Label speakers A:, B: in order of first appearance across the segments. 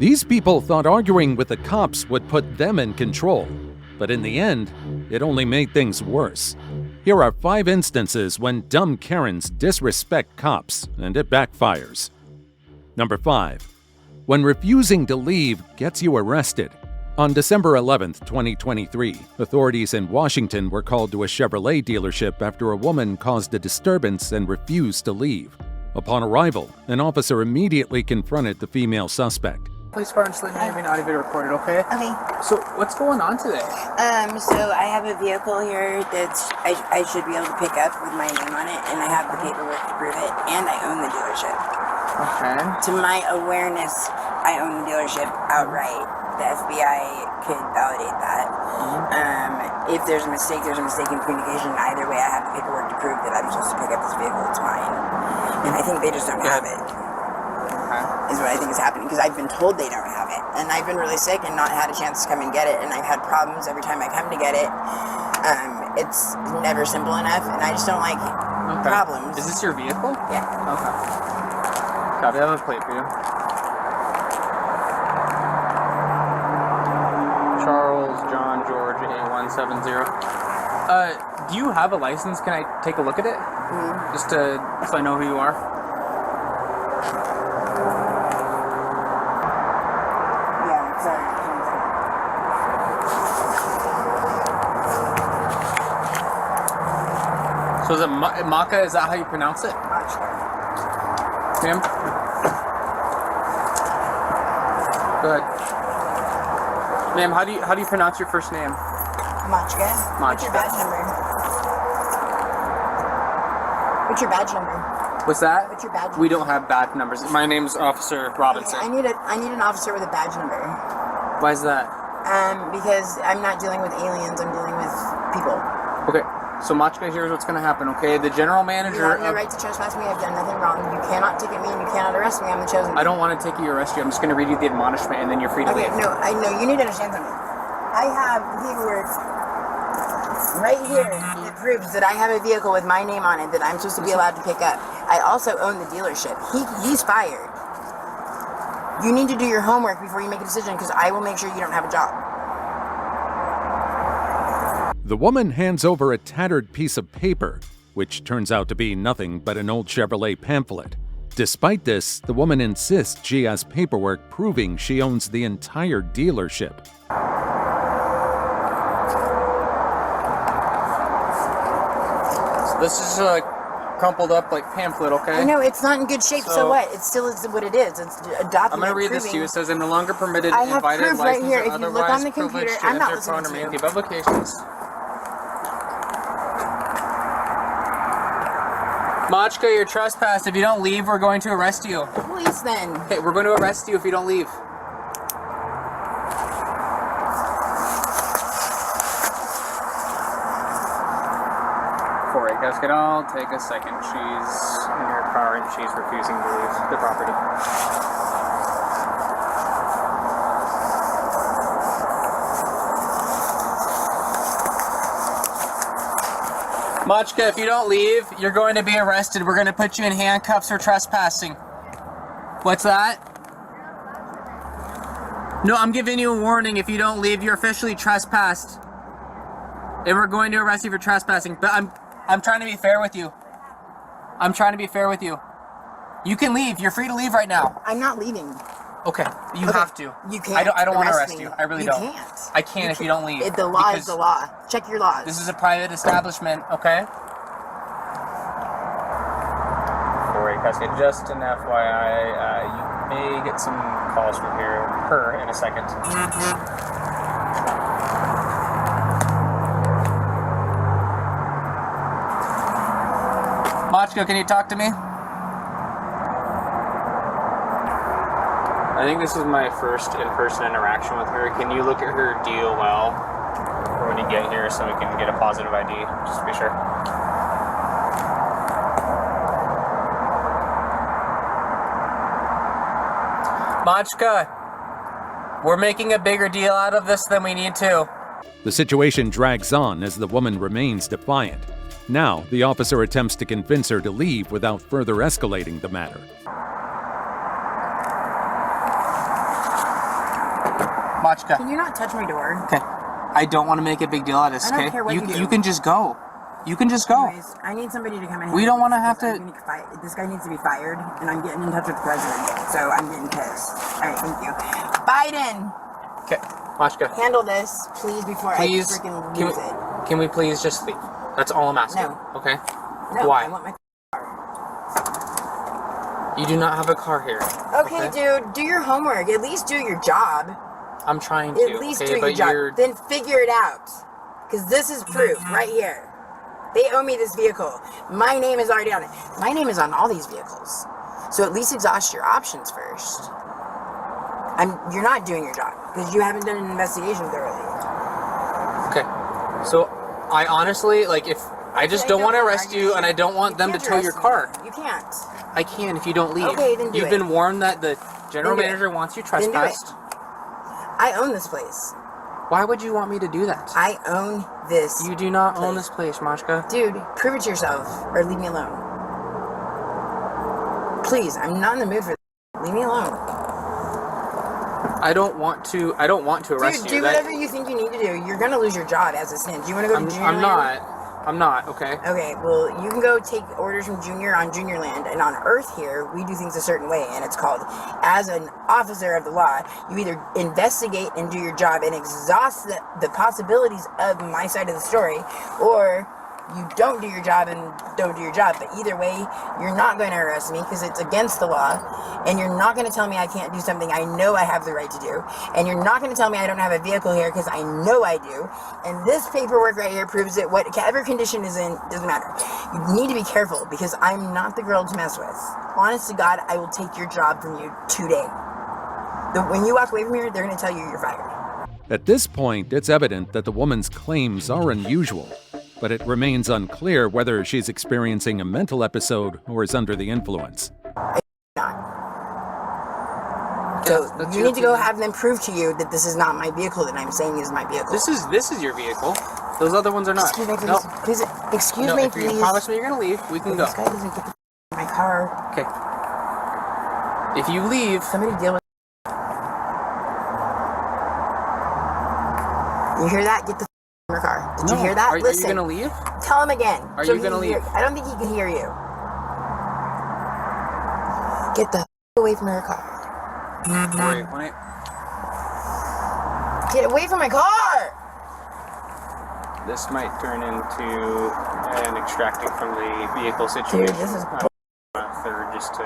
A: These people thought arguing with the cops would put them in control, but in the end, it only made things worse. Here are 5 instances when dumb Karens disrespect cops, and it backfires. Number 5. When refusing to leave gets you arrested. On December 11, 2023, authorities in Washington were called to a Chevrolet dealership after a woman caused a disturbance and refused to leave. Upon arrival, an officer immediately confronted the female suspect.
B: Police car and sling may not be recorded, okay?
C: Okay.
B: So, what's going on today?
C: So I have a vehicle here that I should be able to pick up with my name on it, and I have the paperwork to prove it, and I own the dealership.
B: Okay.
C: To my awareness, I own the dealership outright. The FBI could validate that. If there's a mistake in communication. Either way, I have the paperwork to prove that I'm supposed to pick up this vehicle. It's mine. And I think they just don't have it. Is what I think is happening, because I've been told they don't have it, and I've been really sick and not had a chance to come and get it, and I've had problems every time I come to get it. It's never simple enough, and I just don't like problems.
B: Is this your vehicle?
C: Yeah.
B: Okay. Copy. I have a plate for you. Charles John George A170. Do you have a license? Can I take a look at it? Just so I know who you are? So is it Maka? Is that how you pronounce it? Ma'am? Go ahead. Ma'am, how do you pronounce your first name?
C: Machka. What's your badge number? What's your badge number?
B: What's that?
C: What's your badge number?
B: We don't have badge numbers. My name's Officer Robinson.
C: I need an officer with a badge number.
B: Why is that?
C: Because I'm not dealing with aliens. I'm dealing with people.
B: Okay. So, Machka, here's what's going to happen, okay? The general manager...
C: You have no right to trespass me. I've done nothing wrong. You cannot ticket me and you cannot arrest me. I'm the chosen one.
B: I don't want to take you, arrest you. I'm just going to read you the admonishment, and then you're free to leave.
C: Okay, no, I know. You need to understand something. I have paperwork right here that proves that I have a vehicle with my name on it that I'm supposed to be allowed to pick up. I also own the dealership. He's fired. You need to do your homework before you make a decision, because I will make sure you don't have a job.
A: The woman hands over a tattered piece of paper, which turns out to be nothing but an old Chevrolet pamphlet. Despite this, the woman insists she has paperwork proving she owns the entire dealership.
B: So this is a crumpled up like pamphlet, okay?
C: I know, it's not in good shape, so what? It still is what it is. It's a document.
B: I'm going to read this to you. It says, I'm no longer permitted,
C: I have
B: invited,
C: proof right
B: licensed,
C: here.
B: or
C: If you look on the
B: otherwise
C: computer,
B: privileged to
C: I'm not
B: enter
C: listening
B: upon or
C: to you.
B: make publications. Machka, you're trespassed. If you don't leave, we're going to arrest you.
C: Police, then.
B: Okay, we're going to arrest you if you don't leave. It'll take a second. She's in her car and she's refusing to leave the property. Machka, if you don't leave, you're going to be arrested. We're going to put you in handcuffs for trespassing. What's that? No, I'm giving you a warning. If you don't leave, you're officially trespassed. And we're going to arrest you for trespassing. But I'm trying to be fair with you. I'm trying to be fair with you. You can leave. You're free to leave right now.
C: I'm not leaving.
B: Okay, you have to.
C: You can't.
B: I don't want to
C: arrest
B: arrest
C: me.
B: you. I really don't.
C: You can't.
B: I can't if you don't leave.
C: The law is the law. Check your laws.
B: This is a private establishment, okay? Alright, Cascade, just an FYI, you may get some calls from her in a second. Machka, can you talk to me? I think this is my first in-person interaction with her. Can you look at her DOL for when you get here so we can get a positive ID, just to be sure? Machka, we're making a bigger deal out of this than we need to.
A: The situation drags on as the woman remains defiant. Now, the officer attempts to convince her to leave without further escalating the matter.
B: Machka.
C: Can you not touch my door?
B: Okay. I don't want to make a big deal out of this,
C: I don't
B: okay?
C: care what you do.
B: You can just go. You can just go.
C: Anyways, I need somebody to come in here.
B: We don't want to have
C: because
B: to...
C: This guy needs to be fired, and I'm getting in touch with the president, so I'm getting pissed. Alright, thank you. Biden!
B: Okay, Machka.
C: Handle this, please, before I freaking lose it.
B: Can we please just leave? That's all I'm asking.
C: No.
B: Okay?
C: No,
B: Why?
C: I want my car.
B: You do not have a car here.
C: Okay, dude, do your homework. At least do your job.
B: I'm trying to.
C: At least do your job. Then figure it out. Because this is proof right here. They owe me this vehicle. My name is already on it. My name is on all these vehicles. So at least exhaust your options first. You're not doing your job because you haven't done an investigation thoroughly.
B: Okay. So I honestly, like, if I just don't want to arrest you and I don't want them to tow your car.
C: You can't.
B: I can if you don't leave.
C: Okay, then do
B: You've
C: it.
B: been warned that the general manager wants you trespassed.
C: I own this place.
B: Why would you want me to do that?
C: I own this.
B: You do not own this place, Machka.
C: Dude, prove it to yourself or leave me alone. Please, I'm not in the mood for this. Leave me alone.
B: I don't want to arrest
C: Dude,
B: you.
C: do whatever you think you need to do. You're gonna lose your job as it stands. You wanna go to Generality?
B: I'm not, okay?
C: Okay, well, you can go take orders from Junior on Junior Land, and on Earth here, we do things a certain way, and it's called, as an officer of the law, you either investigate and do your job and exhaust the possibilities of my side of the story, or you don't do your job and don't do your job. But either way, you're not going to arrest me because it's against the law, and you're not going to tell me I can't do something I know I have the right to do, and you're not going to tell me I don't have a vehicle here because I know I do, and this paperwork right here proves that whatever condition is in, doesn't matter. You need to be careful because I'm not the girl to mess with. Honest to God, I will take your job from you today. When you walk away from here, they're going to tell you you're fired.
A: At this point, it's evident that the woman's claims are unusual, but it remains unclear whether she's experiencing a mental episode or is under the influence.
C: Not. So you need to go have them prove to you that this is not my vehicle that I'm saying is my vehicle.
B: This is your vehicle. Those other ones are not.
C: Excuse me, please.
B: No.
C: Please, excuse
B: No,
C: me,
B: if you
C: please.
B: promise me you're gonna leave, we can go.
C: This guy doesn't get the in my car.
B: Okay. If you leave,
C: Somebody deal with. You hear that? Get the in your car. Did you hear that? Listen.
B: Are you gonna leave?
C: Tell him again.
B: Are you gonna leave?
C: I don't think he can hear you. Get the away from your car.
B: Wait, wait.
C: Get away from my car!
B: This might turn into an extracting from the vehicle situation.
C: Dude, this is
B: Third, just to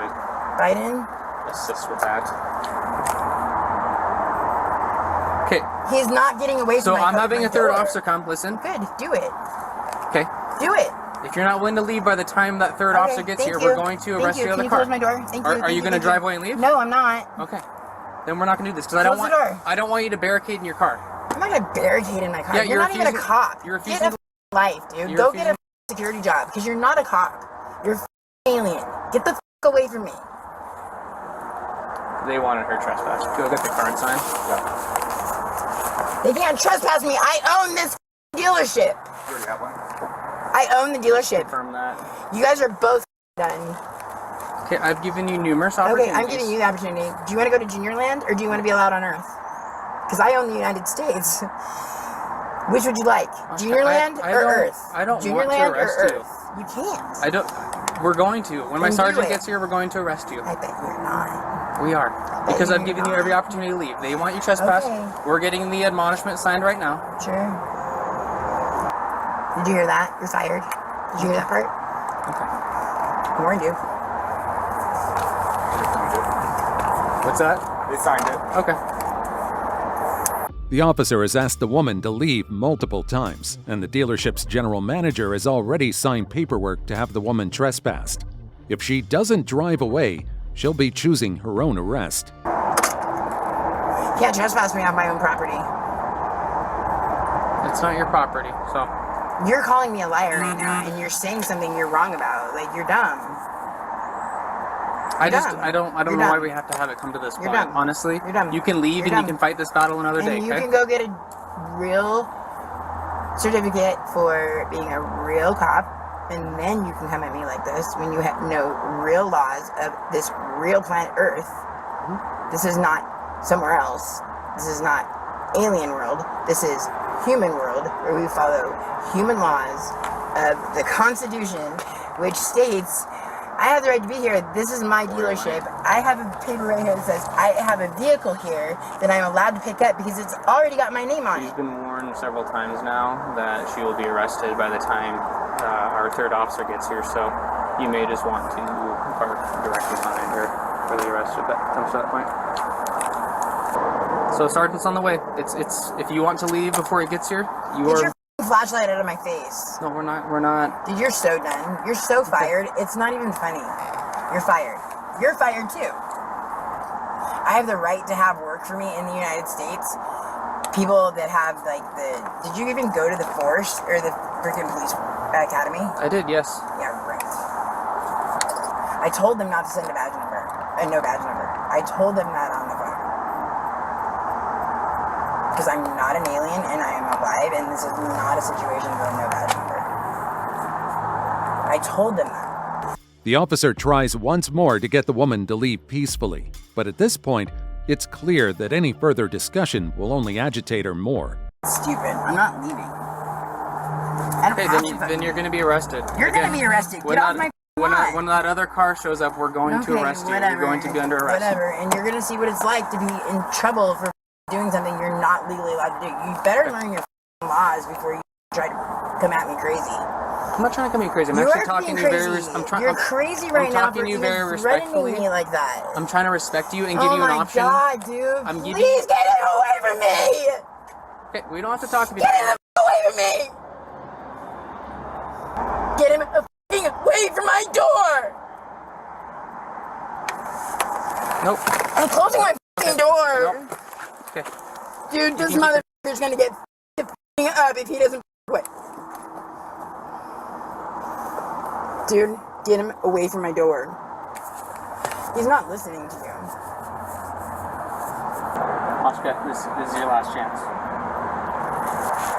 C: Biden.
B: assist with that. Okay.
C: He's not getting away from
B: So
C: my car.
B: I'm having a third
C: door.
B: officer come. Listen.
C: Good, do it.
B: Okay.
C: Do it.
B: If you're not willing to leave by the time that third officer gets here, we're going to arrest the other car.
C: Can you close my door? Thank you.
B: Are you going to drive away and leave?
C: No, I'm not.
B: Okay. Then we're not going to do this because
C: Close the door.
B: I don't want you to barricade in your car.
C: I'm not gonna barricade in my car.
B: Yeah,
C: you're not even a cop.
B: You're
C: Get
B: refusing.
C: a life, dude. Go get a security job because you're not a cop. You're a alien. Get the away from me.
B: They wanted her trespass. Go get the car and sign.
C: They can't trespass me. I own this dealership.
B: You already have one.
C: I own the dealership.
B: Confirm that.
C: You guys are both done.
B: Okay, I've given you numerous opportunities.
C: Okay, I'm giving you the opportunity. Do you want to go to Junior Land or do you want to be allowed on Earth? Because I own the United States. Which would you like? Junior Land or Earth?
B: I don't
C: Junior
B: want to
C: Land
B: arrest
C: or
B: you.
C: Earth? You can't.
B: I don't. We're going to. When my
C: Then do
B: sergeant
C: it.
B: gets here, we're going to arrest you.
C: I bet you're not.
B: We are. Because I've given you every opportunity to leave. They want you trespassed.
C: Okay.
B: We're getting the admonishment signed right now.
C: Sure. Did you hear that? You're fired. Did you hear that part?
B: Okay.
C: I warned you.
B: What's that?
D: They signed it.
B: Okay.
A: The officer has asked the woman to leave multiple times, and the dealership's general manager has already signed paperwork to have the woman trespassed. If she doesn't drive away, she'll be choosing her own arrest.
C: You can't trespass me off my own property.
B: It's not your property, so.
C: You're calling me a liar right now, and you're saying something you're wrong about. Like, you're dumb.
B: I
C: You're
B: don't
C: dumb.
B: know
C: You're
B: why
C: dumb.
B: we have to have it come to this
C: You're
B: point.
C: dumb.
B: Honestly,
C: You're dumb.
B: you can leave
C: You're
B: and
C: dumb.
B: you can fight this battle another day.
C: And you
B: Okay?
C: can go get a real certificate for being a real cop, and then you can come at me like this when you have no real laws of this real planet Earth. This is not somewhere else. This is not alien world. This is human world, where we follow human laws of the Constitution, which states I have the right to be here. This is my dealership. I have a paper right here that says I have a vehicle here that I'm allowed to pick up because it's already got my name on it.
D: She's been warned several times now that she will be arrested by the time our third officer gets here, so you may just want to park directly behind her for the arrest if that comes to that point. So Sergeant's on the way. It's if you want to leave before he gets here, you
C: Get
D: are...
C: your flashlight out of my face.
D: No, we're not.
C: Dude, you're so done. You're so fired. It's not even funny. You're fired. You're fired too. I have the right to have work for me in the United States. People that have like did you even go to the force or the freaking police academy?
D: I did, yes.
C: Yeah, right. I told them not to send a badge number. No badge number. I told them that on the phone. Because I'm not an alien and I am alive, and this is not a situation with no badge number. I told them that.
A: The officer tries once more to get the woman to leave peacefully, but at this point, it's clear that any further discussion will only agitate her more.
C: Stupid. I'm not leaving. I don't
D: Okay,
C: have to
D: then you're going to be arrested.
C: You're going to be arrested. Get off my lawn.
D: When that other car shows up, we're going to arrest you. You're going to be under arrest.
C: Whatever, and you're going to see what it's like to be in trouble for doing something you're not legally allowed to do. You better learn your laws before you try to come at me crazy.
D: I'm not trying to come at you crazy. I'm actually talking to you very...
C: You're crazy right now for even threatening me like that.
D: I'm trying to respect you and give you an option.
C: Oh my god, dude.
D: Please
C: get it away from me!
D: Okay, we don't have to talk to me.
C: Get him away from me! Get him away from my door!
D: Nope.
C: I'm closing my door!
D: Nope. Okay.
C: Dude, this motherfucker's gonna get up if he doesn't quit. Dude, get him away from my door. He's not listening to you.
D: Oscar, this is your last chance.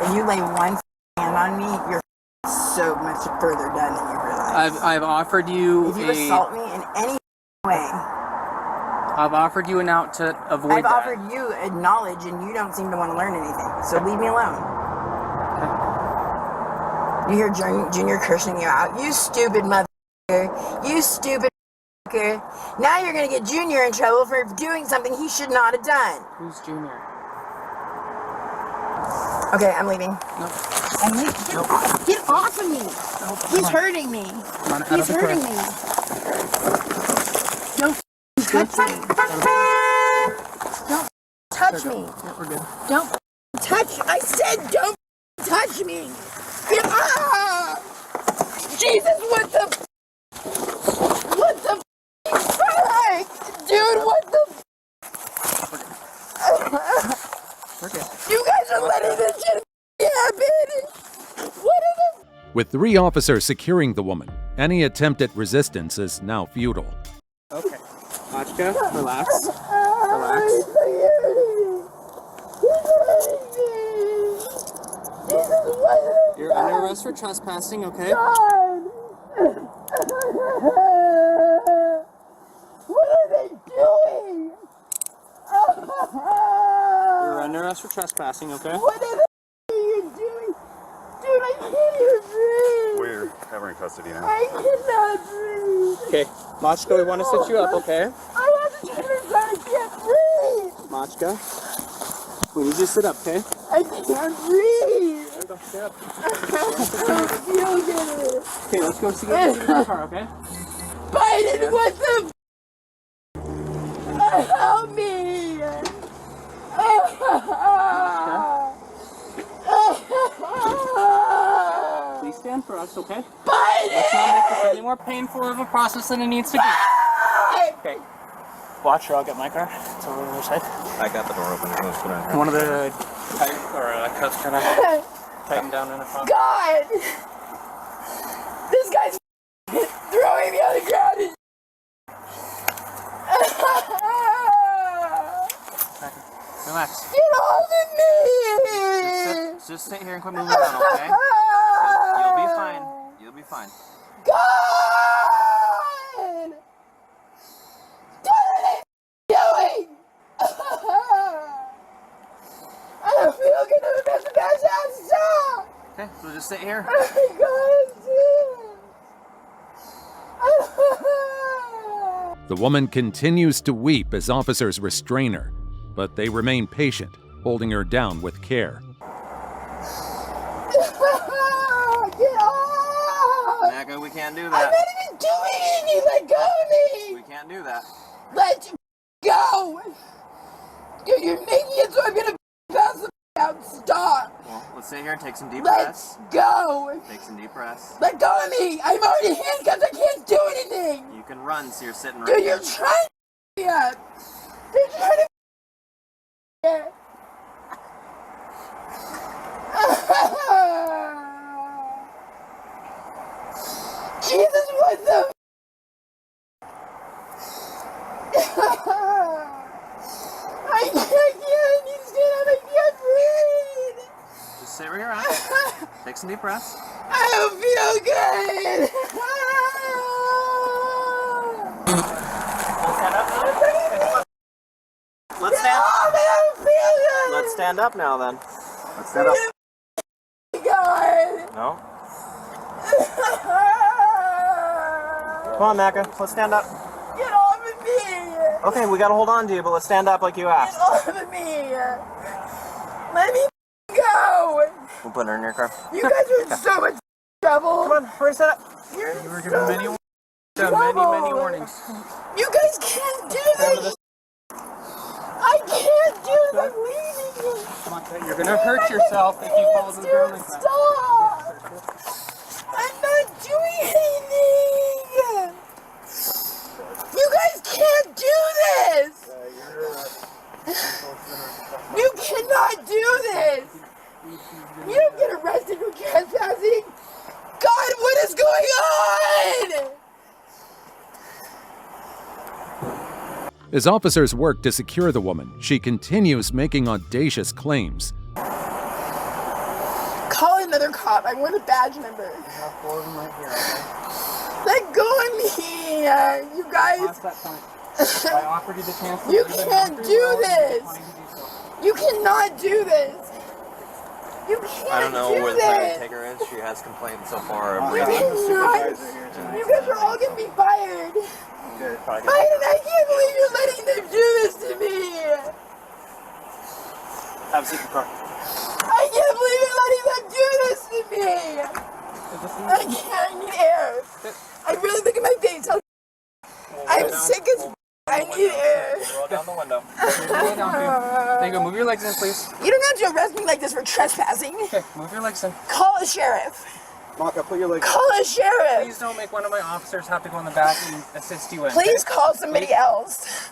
C: If you lay one hand on me, you're so much further done than you realize.
D: I've offered you
C: if you assault me in any way,
D: I've offered you an out to avoid
C: I've offered you a knowledge and you don't seem to want to learn anything. So leave me alone. You hear Junior cursing you out. You stupid motherfucker. You stupid motherfucker. Now you're going to get Junior in trouble for doing something he should not have done.
D: Who's Junior?
C: Okay, I'm leaving.
D: Nope.
C: I'm leaving. Get off of me.
D: Nope.
C: He's hurting me. He's hurting me. Don't touch me. Don't touch me.
D: Yeah, we're good.
C: Don't touch. I said don't touch me. Get off. Jesus, what the fuck? Dude, what the
D: We're good.
C: You guys are letting this shit happen. What are the...
A: With 3 officers securing the woman, any attempt at resistance is now futile.
D: Okay. Machka, relax. Relax. You're under arrest for trespassing, okay?
C: What are they doing?
D: You're under arrest for trespassing, okay?
C: What are you doing? Dude, I can't even breathe.
E: We're having custody now.
C: I cannot breathe.
D: Okay. Machka, we want to sit you up, okay?
C: I have to turn around. I can't breathe.
D: Machka, we need you to sit up, okay?
C: I can't breathe.
D: Sit up.
C: I don't feel good.
D: Okay, let's go see you in the car, okay?
C: Biden, what the help me!
D: Please stand for us, okay?
C: Biden!
D: Let's not make this any more painful of a process than it needs to be. Okay. Watch her, I'll get my car. It's over on the other side.
E: I got the door open. Let's put it on.
D: One of the cuffs kind of tightened down in the front.
C: God! This guy's throwing me on the ground and
D: Relax.
C: get off of me!
D: Just sit here and quit moving around, okay? You'll be fine. You'll be fine.
C: God! What are they doing? I
D: Okay, so just sit here.
A: The woman continues to weep as officers restrain her, but they remain patient, holding her down with care.
C: Get off!
D: Naga, we can't do
C: I'm
D: that.
C: not even doing anything! Let go of me!
D: We can't do that.
C: Let go! Dude, you're making it so I'm gonna pass the out. Stop!
D: Well, let's sit here and take some deep
C: Let's
D: breaths.
C: go!
D: Take some deep breaths.
C: Let go of me! I'm already handcuffed, I can't do anything!
D: You can run, so you're sitting right
C: Dude,
D: here.
C: you're trying to me up! You're trying to Jesus, what the I can't, you stand up, I can't breathe!
D: Just sit where you're at. Take some deep breaths.
C: I don't feel good!
D: Let's stand.
C: I don't feel good!
D: Let's stand up now, then.
E: Let's stand up.
C: God!
D: No. Come on, Maka. Let's stand up.
C: Get off of me!
D: Okay, we gotta hold on to you, but let's stand up like you
C: Get
D: asked.
C: off of me! Let me go!
D: We'll put her in your car.
C: You guys are in so much trouble!
D: Come on, we're set up.
C: You're
D: You were
C: so
D: given many warnings.
C: You guys can't do this! I can't do this! I'm leaving!
D: Come on, you're gonna hurt yourself if you fall to the ground like that.
C: Stop! I'm not doing anything! You guys can't do this! You cannot do this! You don't get arrested for trespassing! God, what is going on?
A: As officers work to secure the woman, she continues making audacious claims.
C: Call another cop. I want a badge number.
D: I have 4 of them right here, okay?
C: Let go of me! You guys,
D: Past that point. I offered you the chance to
C: you
D: leave and
C: can't
D: after
C: do
D: you
C: this!
D: declined to do so.
C: You cannot do this! You can't
E: I don't know
C: do
E: where the private
C: this!
E: taker is. She has complained so far.
C: You cannot! You guys are all gonna be fired! Biden, I can't believe you're letting them do this to me!
D: Have a seat in the car.
C: I can't believe you're letting them do this to me! I need air! I really look at my face. I'm sick as I need air.
E: Roll down the window.
D: There you go. Move your legs in, please.
C: You don't have to arrest me like this for trespassing.
D: Okay, move your legs in.
C: Call a sheriff.
E: Maka, put your legs.
C: Call a sheriff.
D: Please don't make one of my officers have to go in the back and assist you in.
C: Please call somebody else.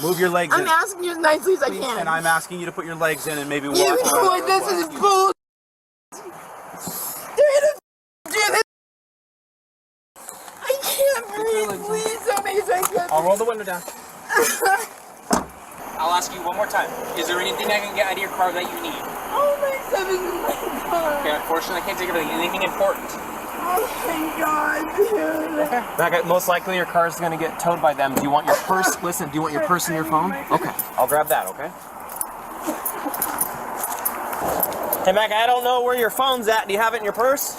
E: Move your legs
C: I'm
E: in.
C: asking you as nicely as I can.
E: And I'm asking you to put your legs in and maybe walk
C: You
E: around.
C: know what this is bull. They're gonna do this. I can't breathe. Please don't make it so I can't.
D: I'll roll the window down. I'll ask you one more time. Is there anything I can get out of your car that you need?
C: Oh my stuff is in my car.
D: Okay, unfortunately, I can't take everything. Anything important?
C: Oh my god, dude.
D: Okay, most likely your car is going to get towed by them. Do you want your purse? Listen, do you want your purse and your phone? Okay, I'll grab that, okay? Hey, Mac, I don't know where your phone's at. Do you have it in your purse?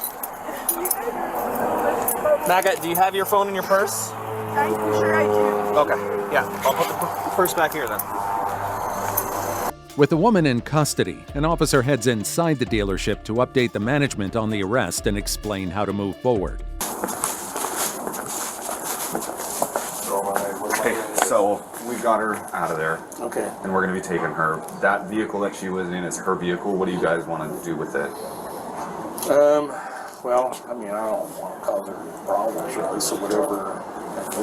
D: Mac, do you have your phone in your purse?
C: I'm sure I do.
D: Okay, yeah. I'll put the purse back here then.
A: With the woman in custody, an officer heads inside the dealership to update the management on the arrest and explain how to move forward.
E: Okay, so we got her out of there.
D: Okay.
E: And we're going to be taking her. That vehicle that she was in is her vehicle. What do you guys want to do with it?
F: Well, I mean, I don't want to cause her problems, really, so whatever.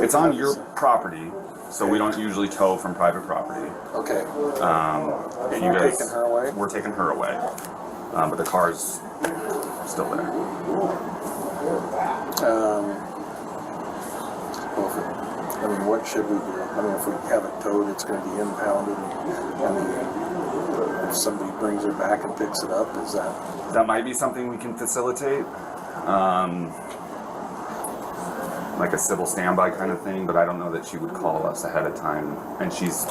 E: It's on your property, so we don't usually tow from private property.
F: Okay.
E: And
F: You're taking her away?
E: We're taking her away. But the car's still there.
F: Well, I mean, what should we do? I mean, if we have it towed, it's going to be impounded. I mean, if somebody brings her back and picks it up, is that?
E: That might be something we can facilitate. Like a civil standby kind of thing, but I don't know that she would call us ahead of time. And she's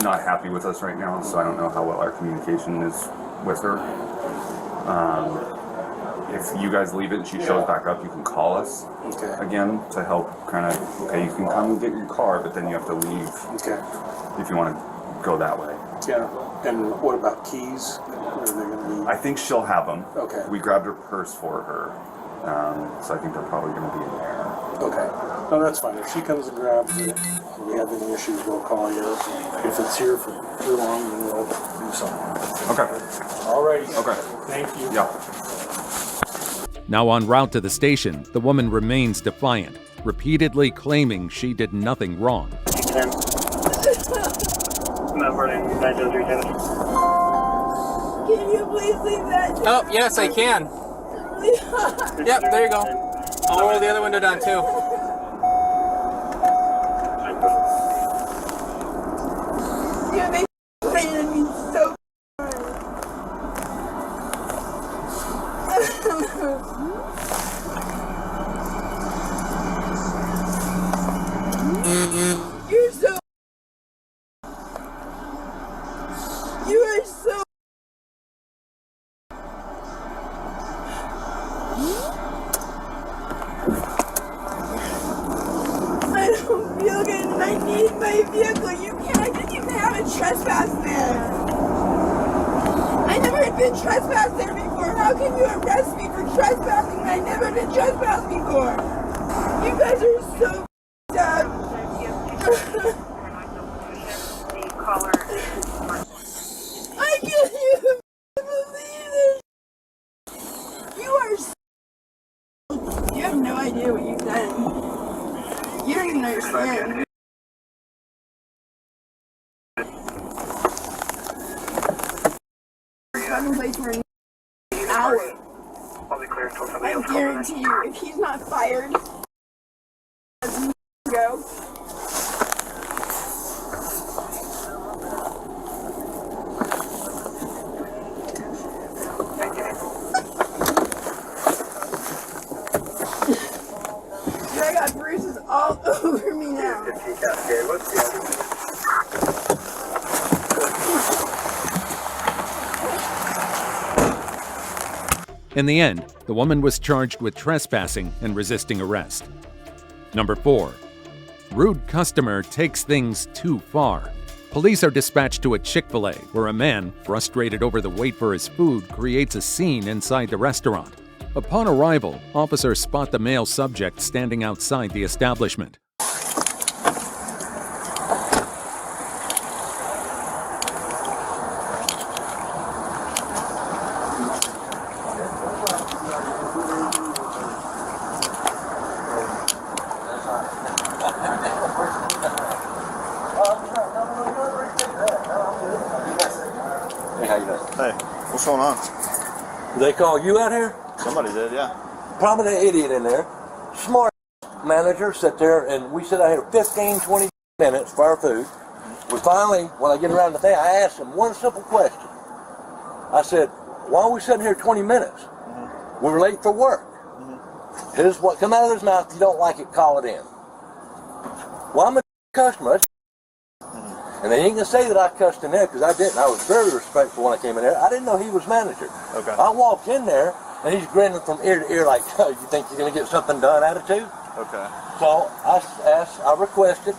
E: not happy with us right now, so I don't know how well our communication is with her. if you guys leave it and she shows back up, you can call us again to help kind of, okay, you can come and get your car, but then you have to leave if you want to go that way.
F: Yeah. And what about keys? Are they going to be?
E: I think she'll have them.
F: Okay.
E: We grabbed her purse for her, so I think they're probably going to be in there.
F: Okay. No, that's fine. If she comes and grabs it, and we have any issues, we'll call you. If it's here for too long, then we'll do something.
E: Okay.
F: Alrighty.
E: Okay.
F: Thank you.
E: Yeah.
A: Now en route to the station, the woman remains defiant, repeatedly claiming she did nothing wrong.
G: Can you please leave that?
B: Oh, yes, I can. Yep, there you go. I'll roll the other window down too.
G: You make pain in me so You're so. You are so. I don't feel good and I need my vehicle. You can't. I didn't even have a trespass there. I never had been trespassed there before. How can you arrest me for trespassing when I never been trespassed before? You guys are so up. I can't even believe this. You are so. You have no idea what you've done. You don't even understand. I've been playing for an hour. I guarantee you, if he's not fired, go. I got bruises all over me now.
A: In the end, the woman was charged with trespassing and resisting arrest. Number 4. Rude customer takes things too far. Police are dispatched to a Chick-fil-A where a man, frustrated over the wait for his food, creates a scene inside the restaurant. Upon arrival, officers spot the male subject standing outside the establishment.
H: Hey, what's going on?
I: They call you out here?
H: Somebody did, yeah.
I: Probably an idiot in there. Smart manager sit there and we sit out here 15, 20 minutes for our food. We finally, when I get around to the thing, I asked him one simple question. I said, why are we sitting here 20 minutes? We were late for work. Here's what come out of his mouth. If you don't like it, call it in. Well, I'm a customer. And they ain't gonna say that I cussed in there because I didn't. I was very respectful when I came in there. I didn't know he was manager.
H: Okay.
I: I walked in there and he's grinning from ear to ear like, oh, you think you're gonna get something done attitude?
H: Okay.
I: So I requested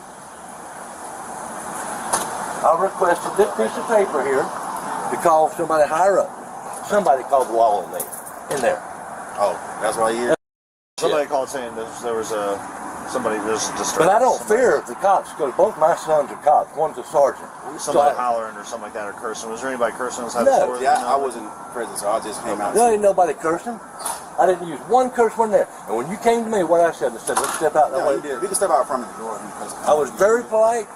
I: this piece of paper here to call somebody higher up. Somebody called the law on me in there.
H: Oh, that's why you. Somebody called saying there was somebody was distressed.
I: But I don't fear the cops because both my sons are cops. One's a sergeant.
H: Somebody hollering or something like that or cursing. Was there anybody cursing inside
I: No.
H: the store?
J: Yeah, I wasn't present, so I just came out.
I: There ain't nobody cursing. I didn't use one curse word there. And when you came to me, what I said, let's step out that
J: No,
I: way.
J: you did. We can step out front of the door.
I: I was very polite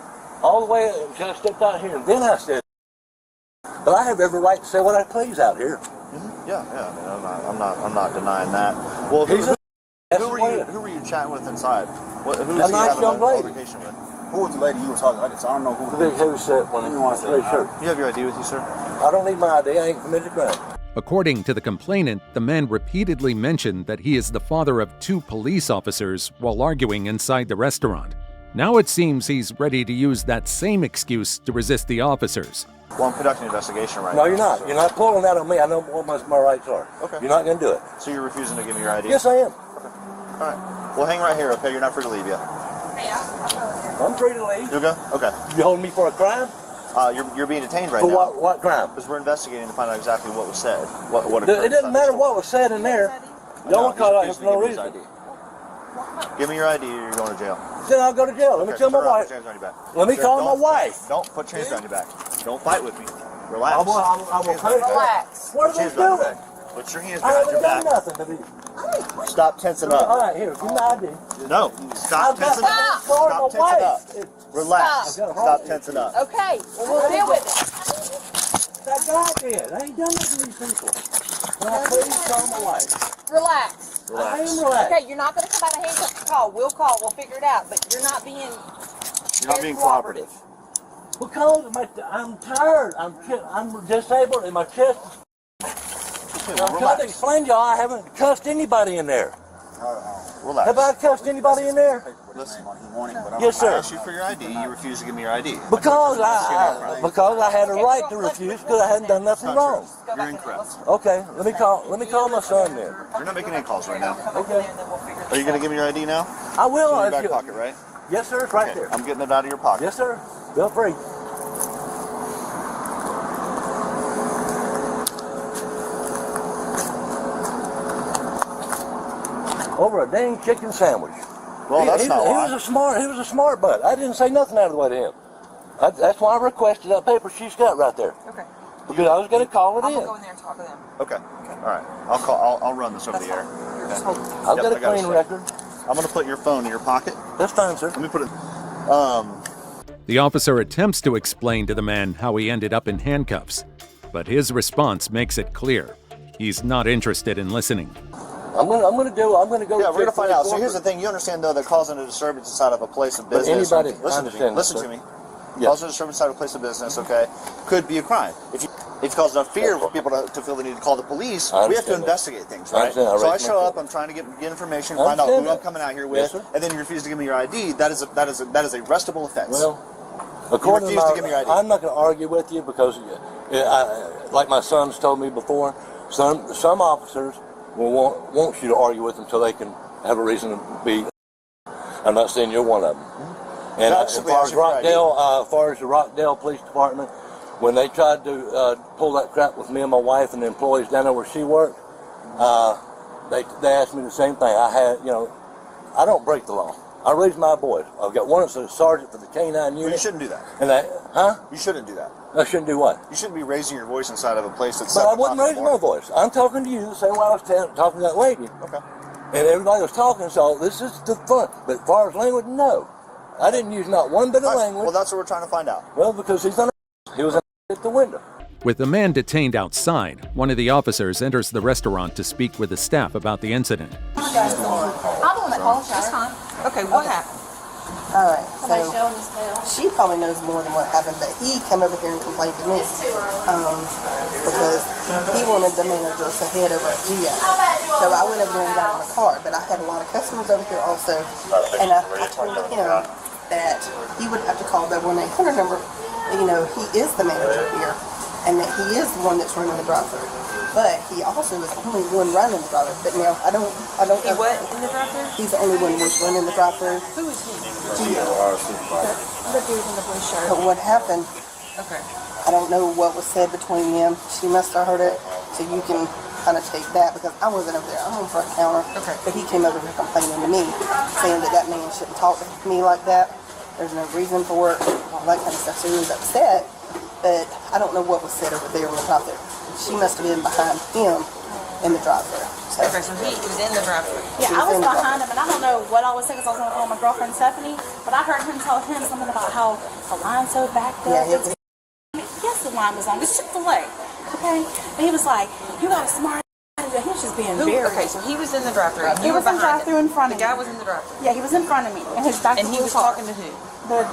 I: all the way until I stepped out here, and then I said, but I have every right to say what I please out here.
H: Yeah. I mean, I'm not denying that. Well, who were you chatting with inside? Who was
I: A
H: he
I: nice
H: having
I: young
H: an
I: lady.
H: altercation with?
J: Who was the lady you were talking about? So I don't know who.
I: The big heavy set one. Sure.
H: You have your ID with you, sir?
I: I don't need my ID. I ain't committed a crime.
A: According to the complainant, the man repeatedly mentioned that he is the father of 2 police officers while arguing inside the restaurant. Now it seems he's ready to use that same excuse to resist the officers.
H: Well, I'm conducting an investigation right
I: No,
H: now.
I: you're not.
H: so-
I: You're not pulling that on me. I know what my rights are.
H: Okay.
I: You're not going to do it.
H: So you're refusing to give me your ID?
I: Yes, I am.
H: All right. Well, hang right here, okay? You're not free to leave yet.
I: I'm free to leave.
H: You go? Okay.
I: You holding me for a crime?
H: You're being detained right
I: For
H: now.
I: what crime?
H: Because we're investigating to find out exactly what was said. What occurred.
I: It doesn't matter what was said in there. Y'all want to call out
H: he's
I: for no
H: refusing to
I: reason.
H: give me his ID. Give me your ID or you're going to jail.
I: Then I'll go to jail. Let me tell my
H: turn around,
I: wife.
H: put chains around your back.
I: Let me call my
H: Don't-
I: wife.
H: Don't put chains around your back. Don't fight with me. Relax.
I: I will pay.
C: Relax.
I: What are
H: Chains
I: they
H: around your
I: doing?
H: back. Put your hands
I: I
H: behind
I: haven't
H: your
I: done
H: back.
I: nothing to be.
H: Stop tensing
I: All
H: up.
I: right, here, give me my ID.
H: No. Stop
I: I've got
H: tensing
I: my
H: up.
I: car,
H: Stop
I: my
H: tensing up.
I: wife.
H: Relax.
I: Stop.
H: Stop tensing up.
C: Okay, well, we'll deal with it.
I: That guy did. I ain't done nothing to these people. Can I please call my wife?
C: Relax.
I: I am relaxed.
C: Okay, you're not going to come out of handcuffs. Call. We'll figure it out. But you're not being.
H: You're not being cooperative.
I: Because I'm tired. I'm disabled and my chest is.
H: Okay,
I: I'm trying to explain to y'all I haven't cussed anybody in there.
H: Relax.
I: Have I cussed anybody in there?
H: Listen.
I: Yes,
H: I
I: sir.
H: asked you for your ID. You refuse to give me your ID.
I: Because I had a right to refuse because I hadn't done nothing wrong.
H: You're incorrect.
I: Okay, let me call my son then.
H: You're not making any calls right now.
I: Okay,
H: Are you going to give me your ID now?
I: I will.
H: It's in your
I: if
H: back
I: you-
H: pocket, right?
I: Yes, sir. It's right
H: Okay,
I: there.
H: I'm getting it out of your pocket.
I: Yes, sir. Feel free. Over a dang chicken sandwich.
H: Well, that's
I: he,
H: not
I: he
H: why.
I: was a smart butt. I didn't say nothing out of the way to him. That's why I requested that paper she's got right there.
C: Okay.
I: Because I was going to call it
C: I'm
I: in.
C: going to go in there and talk to them.
H: Okay. All right. I'll run this over the air.
C: You're just holding.
I: I've
H: Yep,
I: got
H: I
I: a
H: got a
I: clean
H: second.
I: record.
H: I'm going to put your phone in your pocket.
I: That's fine, sir.
H: Let me put it.
A: The officer attempts to explain to the man how he ended up in handcuffs, but his response makes it clear. He's not interested in listening.
I: I'm gonna go.
H: Yeah, we're gonna find out. So here's the thing. You understand, though, that causing a disturbance inside of a place of
I: But
H: business.
I: anybody- I
H: listen to me.
I: understand that,
H: Listen
I: sir.
H: to me.
I: Yes.
H: Causing a disturbance inside of a place of business, okay, could be a crime. If you cause enough fear for people to feel the need to call the police,
I: I
H: we have to
I: understand that.
H: investigate things,
I: I
H: right?
I: understand. I
H: So I
I: raised my
H: show up.
I: foot.
H: I'm trying to get information,
I: I
H: find out
I: understand
H: who I'm
I: that.
H: coming out here
I: Yes,
H: with,
I: sir.
H: and then you refuse to give me your ID. That is a arrestable offense.
I: Well, according to
H: refuse to give me your ID.
I: I'm not going to argue with you because, like my son's told me before, some officers will want you to argue with them so they can have a reason to be. I'm not saying you're one of them. And
H: No,
I: as
H: simply
I: far
H: ask
I: as
H: you for your ID.
I: Rockdale, as far as the Rockdale Police Department, when they tried to pull that crap with me and my wife and the employees down there where she worked, they asked me the same thing. I don't break the law. I raise my boys. I've got one that's a sergeant for the K9 unit.
H: Well, you shouldn't do that.
I: And
H: You shouldn't do that.
I: I shouldn't do what?
H: You shouldn't be raising your voice inside of a place that's.
I: But I wasn't raising my voice. I'm talking to you the same way I was talking to that lady.
H: Okay.
I: And everybody was talking, so this is the fun. But as far as language, no. I didn't use not one bit of
H: All right,
I: language.
H: well, that's what we're trying to find out.
I: Well, because he was at the window.
A: With the man detained outside, one of the officers enters the restaurant to speak with the staff about the incident.
C: I'm the one that called. That's fine. Okay, what happened?
K: All right, so she probably knows more than what happened, but he came over here and complained to me because he wanted the manager to head over at GI. So I went over there and got in the car, but I had a lot of customers over here also, and I told him that he would have to call the 1-800 number. You know, he is the manager here, and that he is the one that's running the drive-thru. But he also is the only one running the drive-thru. But now I don't.
C: He what in the drive-thru?
K: He's the only one who's running the drive-thru.
C: Who is he?
K: Gio.
C: The dude in the blue shirt.
K: But what happened?
C: Okay.
K: I don't know what was said between them. She must have heard it, so you can kind of take that because I wasn't over there. I'm on front counter.
C: Okay.
K: But he came over here complaining to me, saying that man shouldn't talk to me like that. There's no reason for it, all that kind of stuff. So he was upset, but I don't know what was said over there when I was out there. She must have been behind him in the drive-thru. So.
C: Okay, so he was in the drive-thru.
L: Yeah, I was behind him, and I don't know what I was saying because I was on the phone with my girlfriend Stephanie, but I heard him tell him something about how the line's so backed up.
K: Yeah,
L: Yes, the line was on. It's Chick-fil-A. Okay? And he was like, you got a smart he was just being very...
C: Okay, so he was in the drive-thru.
L: He was in the drive-thru in front of
C: me. The guy
L: me.
C: was in the drive-thru.
L: Yeah, he was in front of me. And his back
C: And he was talking to who?
L: The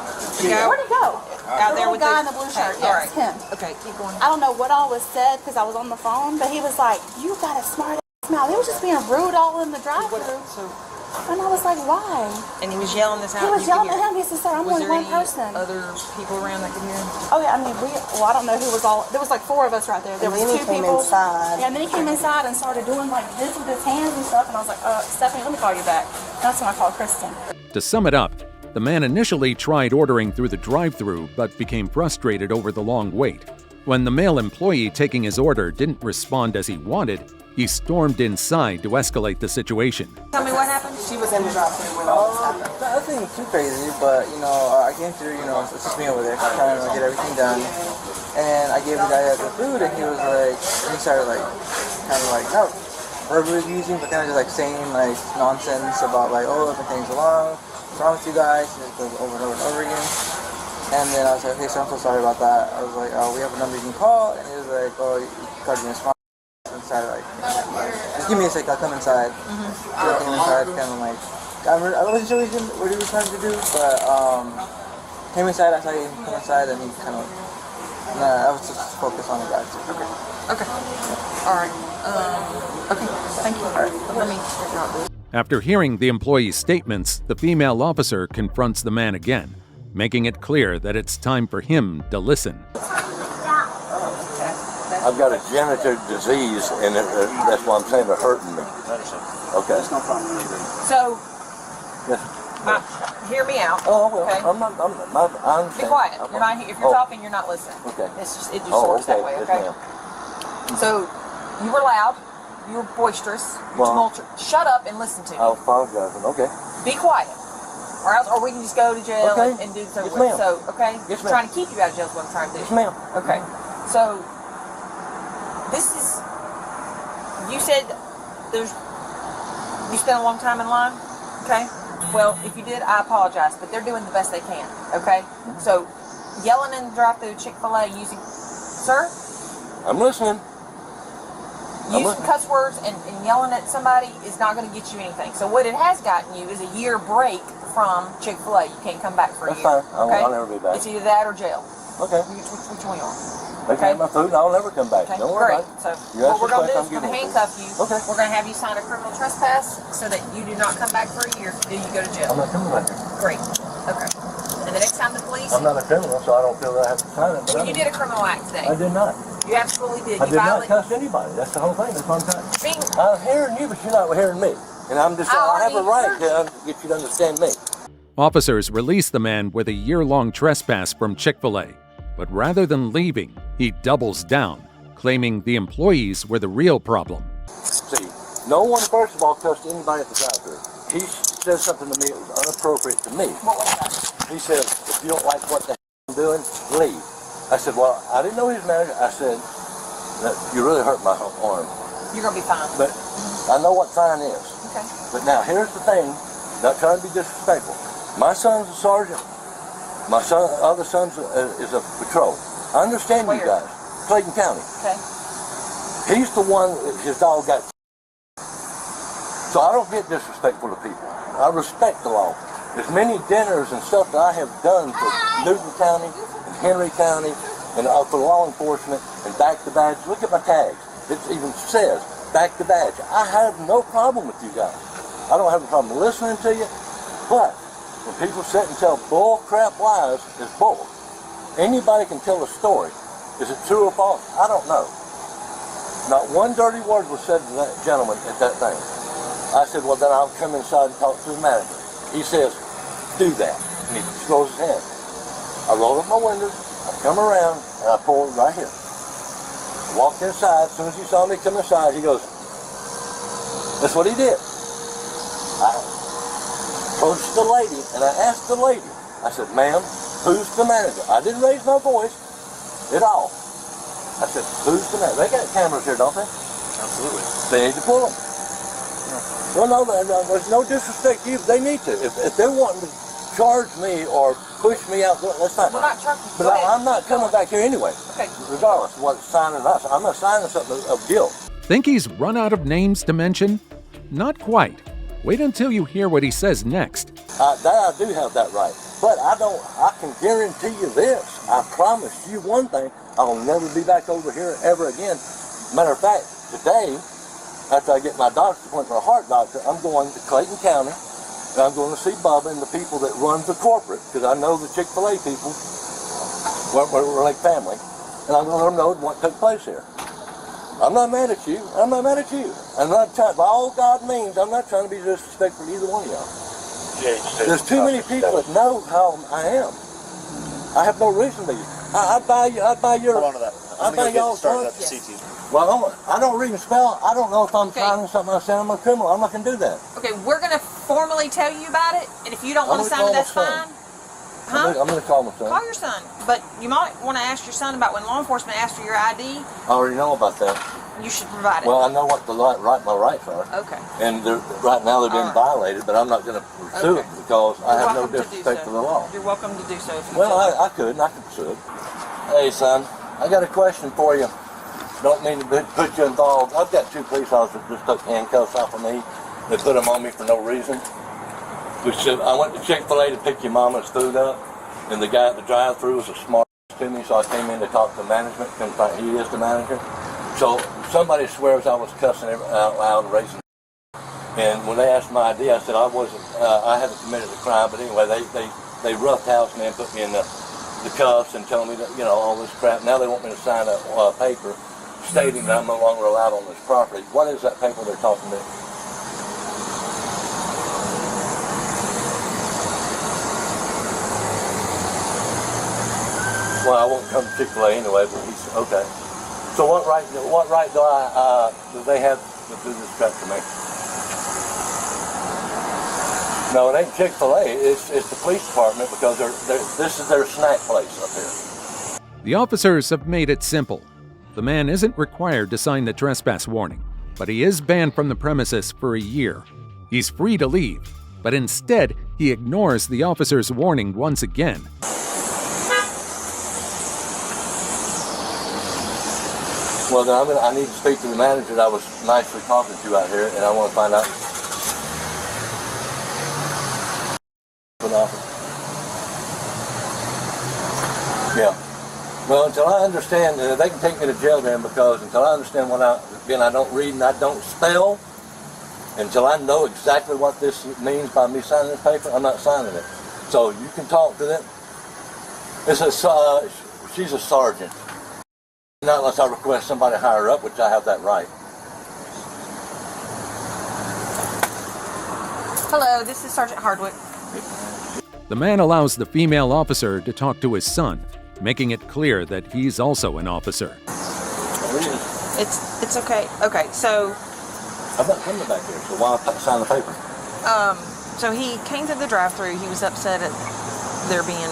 C: guy.
L: Where'd he go?
C: Out there
L: the
C: with
L: guy
C: the
L: in the blue shirt.
C: All
L: Yes,
C: right.
L: him.
C: Okay, keep going.
L: I don't know what all was said because I was on the phone, but he was like, you got a smart mouth. He was just being rude all in the drive-thru.
C: So
L: And I was like, why?
G: And he was yelling this out.
L: He was
G: you could
L: yelling at
G: hear
L: him. He said, "Sir, I'm
G: Was
L: only
G: there
L: one
G: any
L: person."
G: other people around that could hear him?
L: Oh yeah, I mean, I don't know who was all. There was like 4 of us right there. There
K: And
L: was
K: then he
L: 2
K: came
L: people.
K: inside.
L: Yeah, and then he came inside and started doing like this with his hands and stuff. And I was like, Stephanie, let me call you back. That's when I called Kristen.
A: To sum it up, the man initially tried ordering through the drive-thru but became frustrated over the long wait. When the male employee taking his order didn't respond as he wanted, he stormed inside to escalate the situation.
G: Tell me what happened.
K: She was in the drive-thru when all this happened.
M: Nothing too crazy, but I came through, it's just me over there trying to get everything done. And I gave the guy the food, and he was like, he started like, kind of like, not verbally abusing, but kind of just like saying like nonsense about like, oh, everything's along, what's wrong with you guys, and it goes over and over and over again. And then I was like, okay, so I'm so sorry about that. I was like, oh, we have a number you can call, and he was like, oh, you called me a smart. Inside, like, just give me a sec, I'll come inside. So I came inside, kind of like, I wasn't sure what he was trying to do, but came inside, I saw him come inside, and he kind of, I was just focused on the guy.
G: Okay. All right. Okay. Thank you. All right. Let me figure out this.
A: After hearing the employee's statements, the female officer confronts the man again, making it clear that it's time for him to listen.
I: I've got a genital disease, and that's why I'm saying they're hurting me. Okay. That's no problem.
G: So,
I: Yes.
G: hear me out.
I: Oh, well,
G: Okay.
I: I understand.
G: Be quiet. You're not. If you're talking, you're not listening.
I: Okay.
G: It just works that way.
I: Yes,
G: Okay.
I: ma'am.
G: So, you were loud. You were boisterous.
I: Well,
G: Tumultuous. Shut up and listen to me.
I: I apologize. Okay.
G: Be quiet. Or we can just go to jail
I: Okay.
G: and do so.
I: Yes, ma'am.
G: So, okay?
I: Yes,
G: I'm
I: ma'am.
G: trying to keep you out of jail is what I'm trying to do.
I: Yes, ma'am.
G: Okay. So, this is, you said you spent a long time in line? Okay. Well, if you did, I apologize, but they're doing the best they can. Okay. So, yelling in the drive-thru Chick-fil-A using, sir?
I: I'm listening.
G: Using cuss words and yelling at somebody is not going to get you anything. So what it has gotten you is a year break from Chick-fil-A. You can't come back for a
I: That's
G: year.
I: fine.
G: Okay?
I: I'll never be back.
G: It's either that or jail.
I: Okay.
G: Which one you want?
I: They
G: Okay.
I: take my food, and I'll never come back.
G: Okay,
I: Don't worry
G: great.
I: about it.
G: So
I: You
G: what
I: ask
G: we're
I: the
G: going to do
I: question,
G: is we're going to
I: I'm giving it
G: handcuff you.
I: Okay.
G: We're going to have you sign a criminal trespass so that you do not come back for a year. Then you go to jail.
I: I'm not coming back here.
G: Great. Okay. And the next time the police...
I: I'm not a criminal, so I don't feel that I have to sign it.
G: Well, you did a criminal act today.
I: I did not.
G: You absolutely did.
I: I
G: You
I: did not
G: violated...
I: cuss anybody. That's the whole thing. That's what I'm trying.
G: Being...
I: I'm hearing you, but you're not hearing me. And I'm just saying, I have a right to get you to understand me.
A: Officers release the man with a year-long trespass from Chick-fil-A, but rather than leaving, he doubles down, claiming the employees were the real problem.
I: See, no one, first of all, cussed anybody at the drive-thru. He said something to me that was inappropriate to me.
G: What was that?
I: He said, if you don't like what the hell I'm doing, leave. I said, well, I didn't know he was manager. I said, you really hurt my arm.
G: You're going to be fine.
I: But I know what fine is.
G: Okay.
I: But now, here's the thing, not trying to be disrespectful. My son's a sergeant. My other son is a patrol. I understand you guys. Clayton County.
G: Okay.
I: He's the one, his dog got. So I don't get disrespectful to people. I respect the law. There's many dinners and stuff that I have done for Newton County and Henry County and for law enforcement and back to badge. Look at my tags. It even says back to badge. I have no problem with you guys. I don't have a problem listening to you, but when people sit and tell bull crap lies, it's bull. Anybody can tell a story. Is it true or false? I don't know. Not one dirty word was said to that gentleman at that thing. I said, well, then I'll come inside and talk to the manager. He says, do that. And he throws his hand. I roll up my windows, I come around, and I pull right here. I walked inside. As soon as he saw me come inside, he goes, that's what he did. I approached the lady, and I asked the lady, I said, ma'am, who's the manager? I didn't raise my voice at all. I said, who's the manager? They got cameras here, don't they?
E: Absolutely.
I: They need to pull them. Well, no, there's no disrespect to you. They need to. If they're wanting to charge me or push me out, that's fine.
G: We're not charging you.
I: But I'm not coming back here anyway.
G: Okay.
I: Regardless of what's signing us. I'm not signing something of guilt.
A: Think he's run out of names to mention? Not quite. Wait until you hear what he says next.
I: That I do have that right. But I can guarantee you this. I promise you one thing. I'll never be back over here ever again. Matter of fact, today, after I get my doctor's appointment for a heart doctor, I'm going to Clayton County, and I'm going to see Bubba and the people that run the corporate, because I know the Chick-fil-A people, we're like family, and I'm going to let them know what took place here. I'm not mad at you. I'm not mad at you. I'm not trying, by all God means, I'm not trying to be disrespectful to either one of y'all. There's too many people that know how I am. I have no reason to be. I'd buy your.
H: Hold on to that.
I: I'd buy y'all's
H: started
I: lunch.
H: at the CT.
I: Well, I don't read and spell. I don't know if I'm signing something. I'm saying I'm a criminal. I'm not going to do that.
N: Okay, we're going to formally tell you about it, and if you don't want to sign it, that's fine. Huh?
I: I'm going to call my son.
N: Call your son, but you might want to ask your son about when law enforcement asks for your ID.
I: I already know about that.
N: You should provide it.
I: Well, I know what my rights are.
N: Okay.
I: And right now they're being violated, but I'm not going to pursue it because I have no disrespect for the law.
N: You're welcome to do so if you
I: Well, I could pursue it. Hey, son, I got a question for you. Don't mean to put you involved. I've got 2 police officers that just took handcuffs off of me. They put them on me for no reason. I went to Chick-fil-A to pick your mama's food up, and the guy at the drive-thru was a smart to me, so I came in to talk to management. He is the manager. So somebody swears I was cussing out loud and raising. And when they asked my ID, I said I wasn't. I haven't committed a crime. But anyway, they roughhoused me and put me in the cuffs and telling me that all this crap. Now they want me to sign a paper stating that I'm no longer allowed on this property. What is that paper they're talking about? Well, I won't come to Chick-fil-A anyway, but he's okay. So what right do they have to do this crap to me? No, it ain't Chick-fil-A. It's the police department because this is their snack place up here.
A: The officers have made it simple. The man isn't required to sign the trespass warning, but he is banned from the premises for a year. He's free to leave, but instead he ignores the officer's warning once again.
I: Well, then I need to speak to the manager that I was nicely talking to out here, and I want to find out. Yeah. Well, until I understand, they can take me to jail then, because until I understand I don't read and I don't spell, until I know exactly what this means by me signing this paper, I'm not signing it. So you can talk to them. She's a sergeant. Not unless I request somebody higher up, which I have that right.
N: Hello, this is Sergeant Hardwick.
A: The man allows the female officer to talk to his son, making it clear that he's also an officer.
N: It's okay. Okay, so
I: I'm not coming back here, so why sign the paper?
N: So he came to the drive-thru. He was upset at there being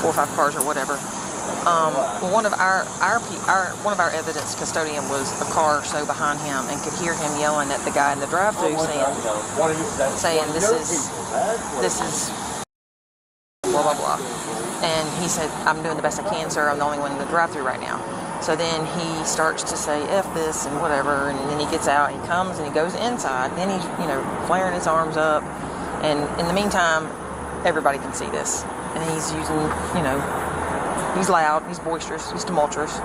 N: 4 or 5 cars or whatever. One of our evidence custodian was a car or so behind him and could hear him yelling at the guy in the drive-thru saying this is blah blah blah. And he said, "I'm doing the best I can, sir. I'm the only one in the drive-thru right now." So then he starts to say F this and whatever, and then he gets out, he comes and he goes inside, and then he's flaring his arms up, and in the meantime everybody can see this, and he's using he's loud, he's boisterous, he's tumultuous,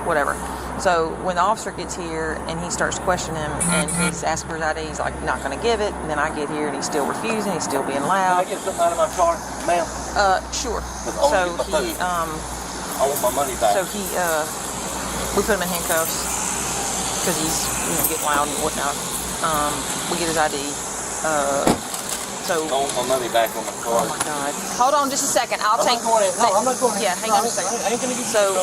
N: whatever. So when the officer gets here and he starts questioning him and he's asking for his ID, he's like not going to give it. And then I get here and he's still refusing, he's still being loud.
I: Can I get something out of my car, ma'am?
N: Sure.
I: So he, I want my money back.
N: So he, we put him in handcuffs because he's getting loud and whatnot. We get his ID. So
I: I want my money back on my car.
N: Oh my God! Hold on, just a second. I'm not going in. Yeah, hang on a second.
I: I ain't gonna get
N: so,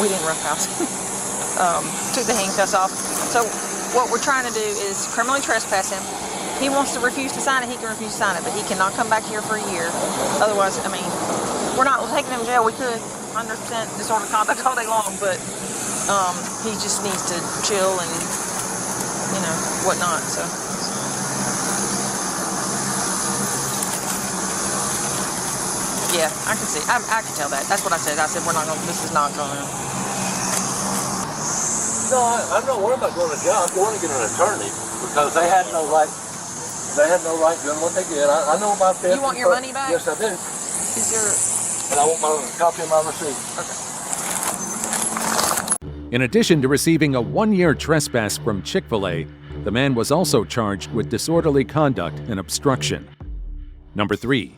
N: we didn't roughhouse. Took the handcuffs off. So, what we're trying to do is criminally trespass him. He wants to refuse to sign it. He can refuse to sign it, but he cannot come back here for a year. Otherwise, we're not taking him to jail. We could 100% disorderly conduct all day long, but he just needs to chill and whatnot, so. Yeah, I can see. I can tell that. That's what I said. I said this is not going to.
I: No, I'm not worried about going to jail. I'm going to get an attorney because they had no right. They had no right doing what they did. I know about that.
N: You want your money back?
I: Yes, I do.
N: Is your...
I: And I want a copy of my receipt.
N: Okay.
A: In addition to receiving a 1-year trespass from Chick-fil-A, the man was also charged with disorderly conduct and obstruction. Number 3.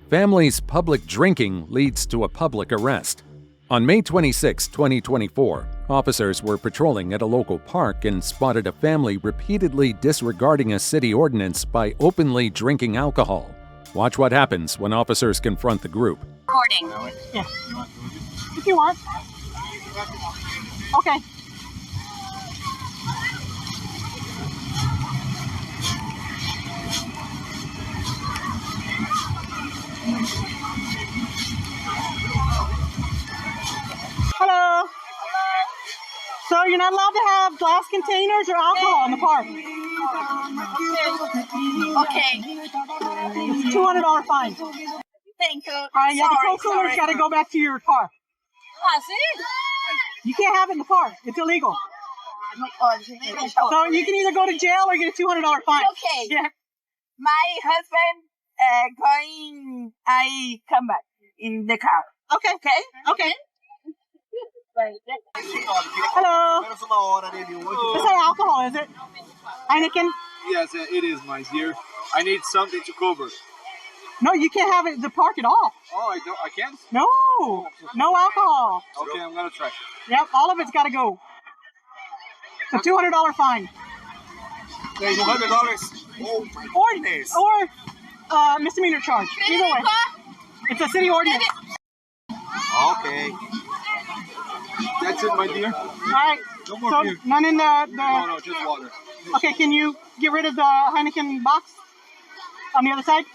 A: Family's public drinking leads to a public arrest. On May 26, 2024, officers were patrolling at a local park and spotted a family repeatedly disregarding a city ordinance by openly drinking alcohol. Watch what happens when officers confront the group.
O: Recording.
P: Yeah. If you want. Okay. Hello. So you're not allowed to have glass containers or alcohol in the park.
O: Okay.
P: It's a $200 fine.
O: Thank you.
P: All right, yeah, the Coke cooler's got to go back to your car. You can't have it in the park. It's illegal. So you can either go to jail or get a $200 fine.
O: Okay.
P: Yeah.
O: My husband going. I come back in the car.
P: Okay.
O: Okay.
P: Okay. Hello. This is alcohol, is it? Heineken?
Q: Yes, it is, my dear. I need something to cover.
P: No, you can't have it in the park at all.
Q: Oh, I can't?
P: No. No alcohol.
Q: Okay, I'm gonna try.
P: Yep, all of it's got to go. It's a $200 fine.
Q: $200.
P: Or misdemeanor charge. Either way. It's a city ordinance.
Q: Okay. That's it, my dear.
P: All right.
Q: No more
P: so
Q: beer.
P: None in the...
Q: No, just water.
P: Okay, can you get rid of the Heineken box on the other side?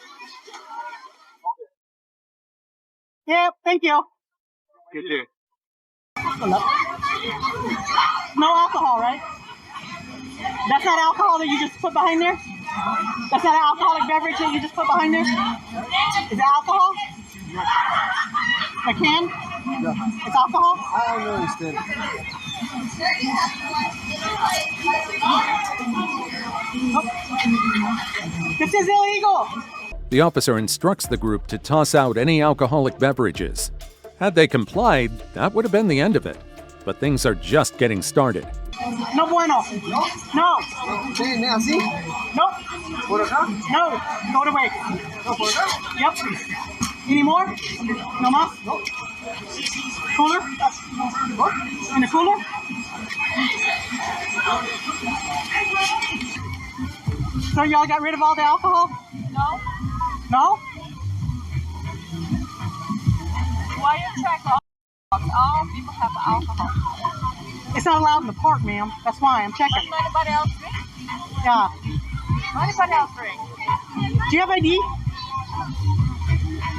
P: Yep, thank you.
Q: Good day.
P: No alcohol, right? That's not alcohol that you just put behind there? That's not an alcoholic beverage that you just put behind there? Is it alcohol? A can?
Q: No.
P: It's alcohol?
Q: I don't understand.
P: Oh. This is illegal!
A: The officer instructs the group to toss out any alcoholic beverages. Had they complied, that would have been the end of it. But things are just getting started.
P: No bueno. No. No. No. Go away. Yep. Any more? No más? Cooler? In the cooler? So y'all got rid of all the alcohol?
O: No.
P: No?
O: Why you check all people have alcohol?
P: It's not allowed in the park, ma'am. That's why I'm checking.
O: Anybody else drink?
P: Yeah.
O: Anybody else drink?
P: Do you have ID?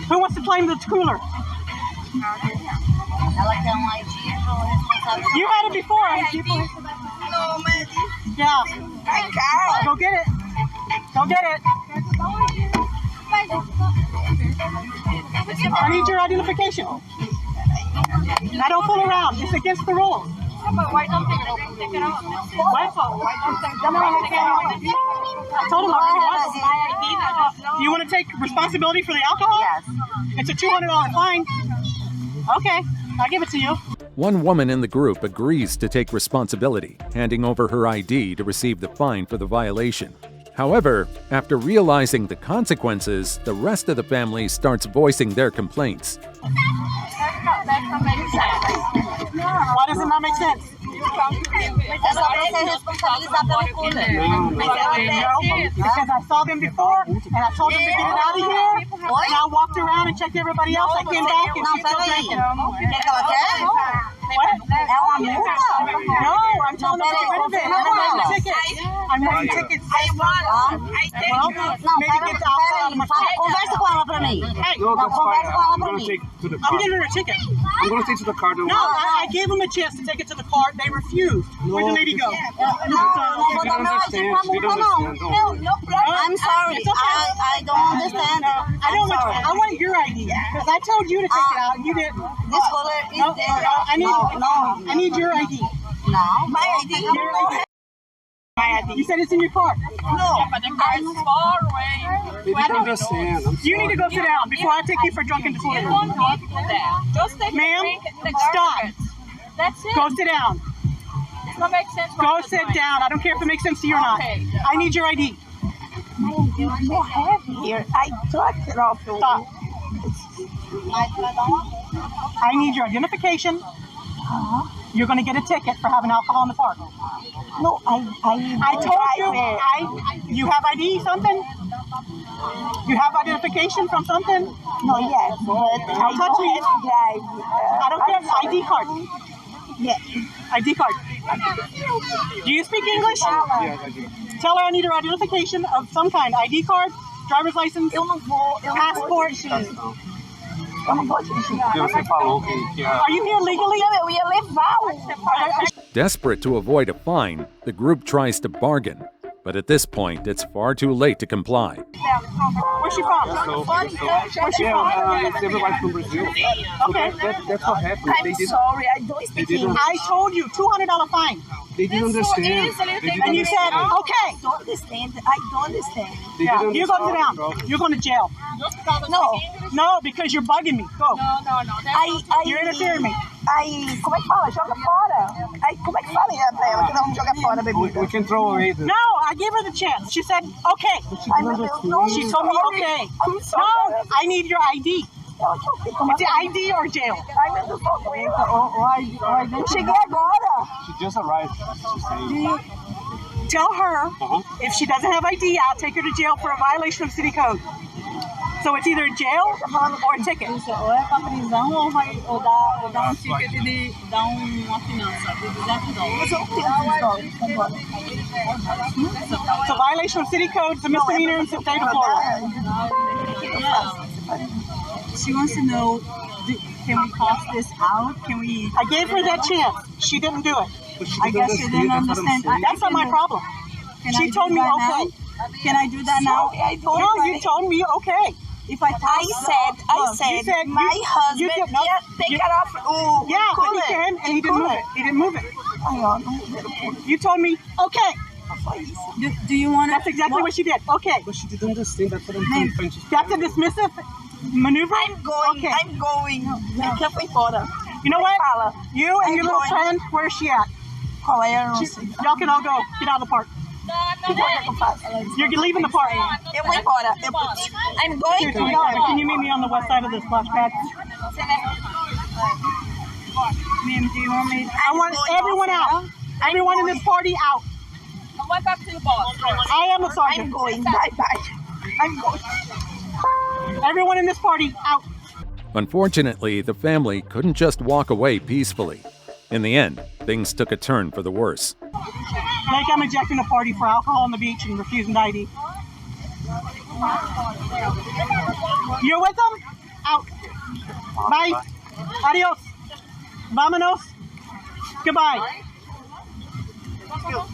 P: Who wants to claim the cooler? You had it before.
O: No, man.
P: Yeah. Go get it. Go get it. I need your identification. I don't fool around. It's against the rules.
O: But why don't they take it off?
P: What? I told him already. You want to take responsibility for the alcohol?
O: Yes.
P: It's a $200 fine. Okay, I'll give it to you.
A: One woman in the group agrees to take responsibility, handing over her ID to receive the fine for the violation. However, after realizing the consequences, the rest of the family starts voicing their complaints.
O: That don't make sense.
P: Why does it not make sense? Because I saw them before, and I told them to get it out of here, and I walked around and checked everybody else. I came back and she's still drinking. What? No, I'm telling them to get rid of it. I'm writing tickets. I'm writing tickets. Well, maybe get the alcohol out of my car. Hey, I'm getting rid of a ticket.
Q: I'm going to take to the car.
P: No, I gave them a chance to take it to the car. They refused. Where'd the lady go?
O: I'm sorry. I don't understand.
P: I want your ID because I told you to take it out and you didn't.
O: This color is there.
P: I need your ID.
O: No, my ID.
P: Your ID. My ID. You said it's in your car.
O: No, but the car is far away.
Q: They don't understand.
P: You need to go sit down before I take you for drunken disorder.
O: You don't need that. Just take
P: Ma'am,
O: the
P: stop.
O: garbage. That's it.
P: Go sit down. not make sense.
R: Go sit down. I don't care if it makes sense to you or not.
P: Okay.
R: I need your ID.
P: You don't have here. I took it off.
R: Stop. I need your identification. You're going to get a ticket for having alcohol in the park.
P: No, I
R: told you. You have ID something? You have identification from something?
P: No, yes, but
R: Don't touch me.
P: drive.
R: I don't care. ID card.
P: Yeah.
R: ID card. Do you speak English?
Q: Yes, I do.
R: Tell her I need her identification of some kind. ID card, driver's license, passport.
Q: Você falou que
R: Are you here legally?
P: Eu ia levar
A: Desperate to avoid a fine, the group tries to bargain. But at this point, it's far too late to comply.
R: Where's she from? Where's she from?
Q: everybody from Brazil.
R: Okay.
Q: That's what happened.
P: I'm sorry, I don't speak English.
R: I told you, $200 fine.
Q: They didn't understand.
R: And you said, okay.
P: I don't understand. I don't understand.
R: Yeah, you're going to sit down. You're going to jail. No, because you're bugging me. Go.
P: No.
R: You're interfering me.
P: Como é que fala? Joga fora. Como é que fala pra ela que não joga fora a bebida?
Q: We can throw away the...
R: No, I gave her the chance. She said, okay. She told me, okay. No, I need your ID. It's ID or jail.
P: Eu cheguei agora.
Q: She just arrived.
R: Tell her if she doesn't have ID, I'll take her to jail for a violation of city code. So it's either jail or a ticket.
S: Ou é pra prisão ou dá ticket de dar uma finança de $200.
R: It's a violation of city code. It's a misdemeanor in the state of Florida.
S: She wants to know, can we toss this out? Can we?
R: I gave her that chance. She didn't do it.
S: I guess she didn't understand.
R: That's not my problem. She told me okay.
S: Can I do that now?
R: No, you told me okay.
S: If I
P: said my husband take it off.
R: Yeah, but he can, and he didn't move it. He didn't move it. You told me okay.
S: Do you want?
R: That's exactly what she did. Okay.
Q: But she didn't understand. That's what I'm trying to...
R: That's a dismissive maneuver.
P: I'm going.
R: Okay.
P: I'm going. I can't wait for her.
R: You know what? You and your little friend, where's she at? Y'all can all go. Get out of the park. You're leaving the park.
P: Eu vou embora. I'm going to go.
R: Can you meet me on the west side of the splash pad?
S: Ma'am, do you want me?
R: I want everyone out. Everyone in this party out.
S: I went back to the boss.
R: I am a sergeant.
P: I'm going. Bye. I'm going.
R: Everyone in this party out.
A: Unfortunately, the family couldn't just walk away peacefully. In the end, things took a turn for the worse.
R: Like I'm ejecting a party for alcohol on the beach and refusing to ID. You're with them? Out. Bye. Adios. Vámonos. Goodbye.
S: No.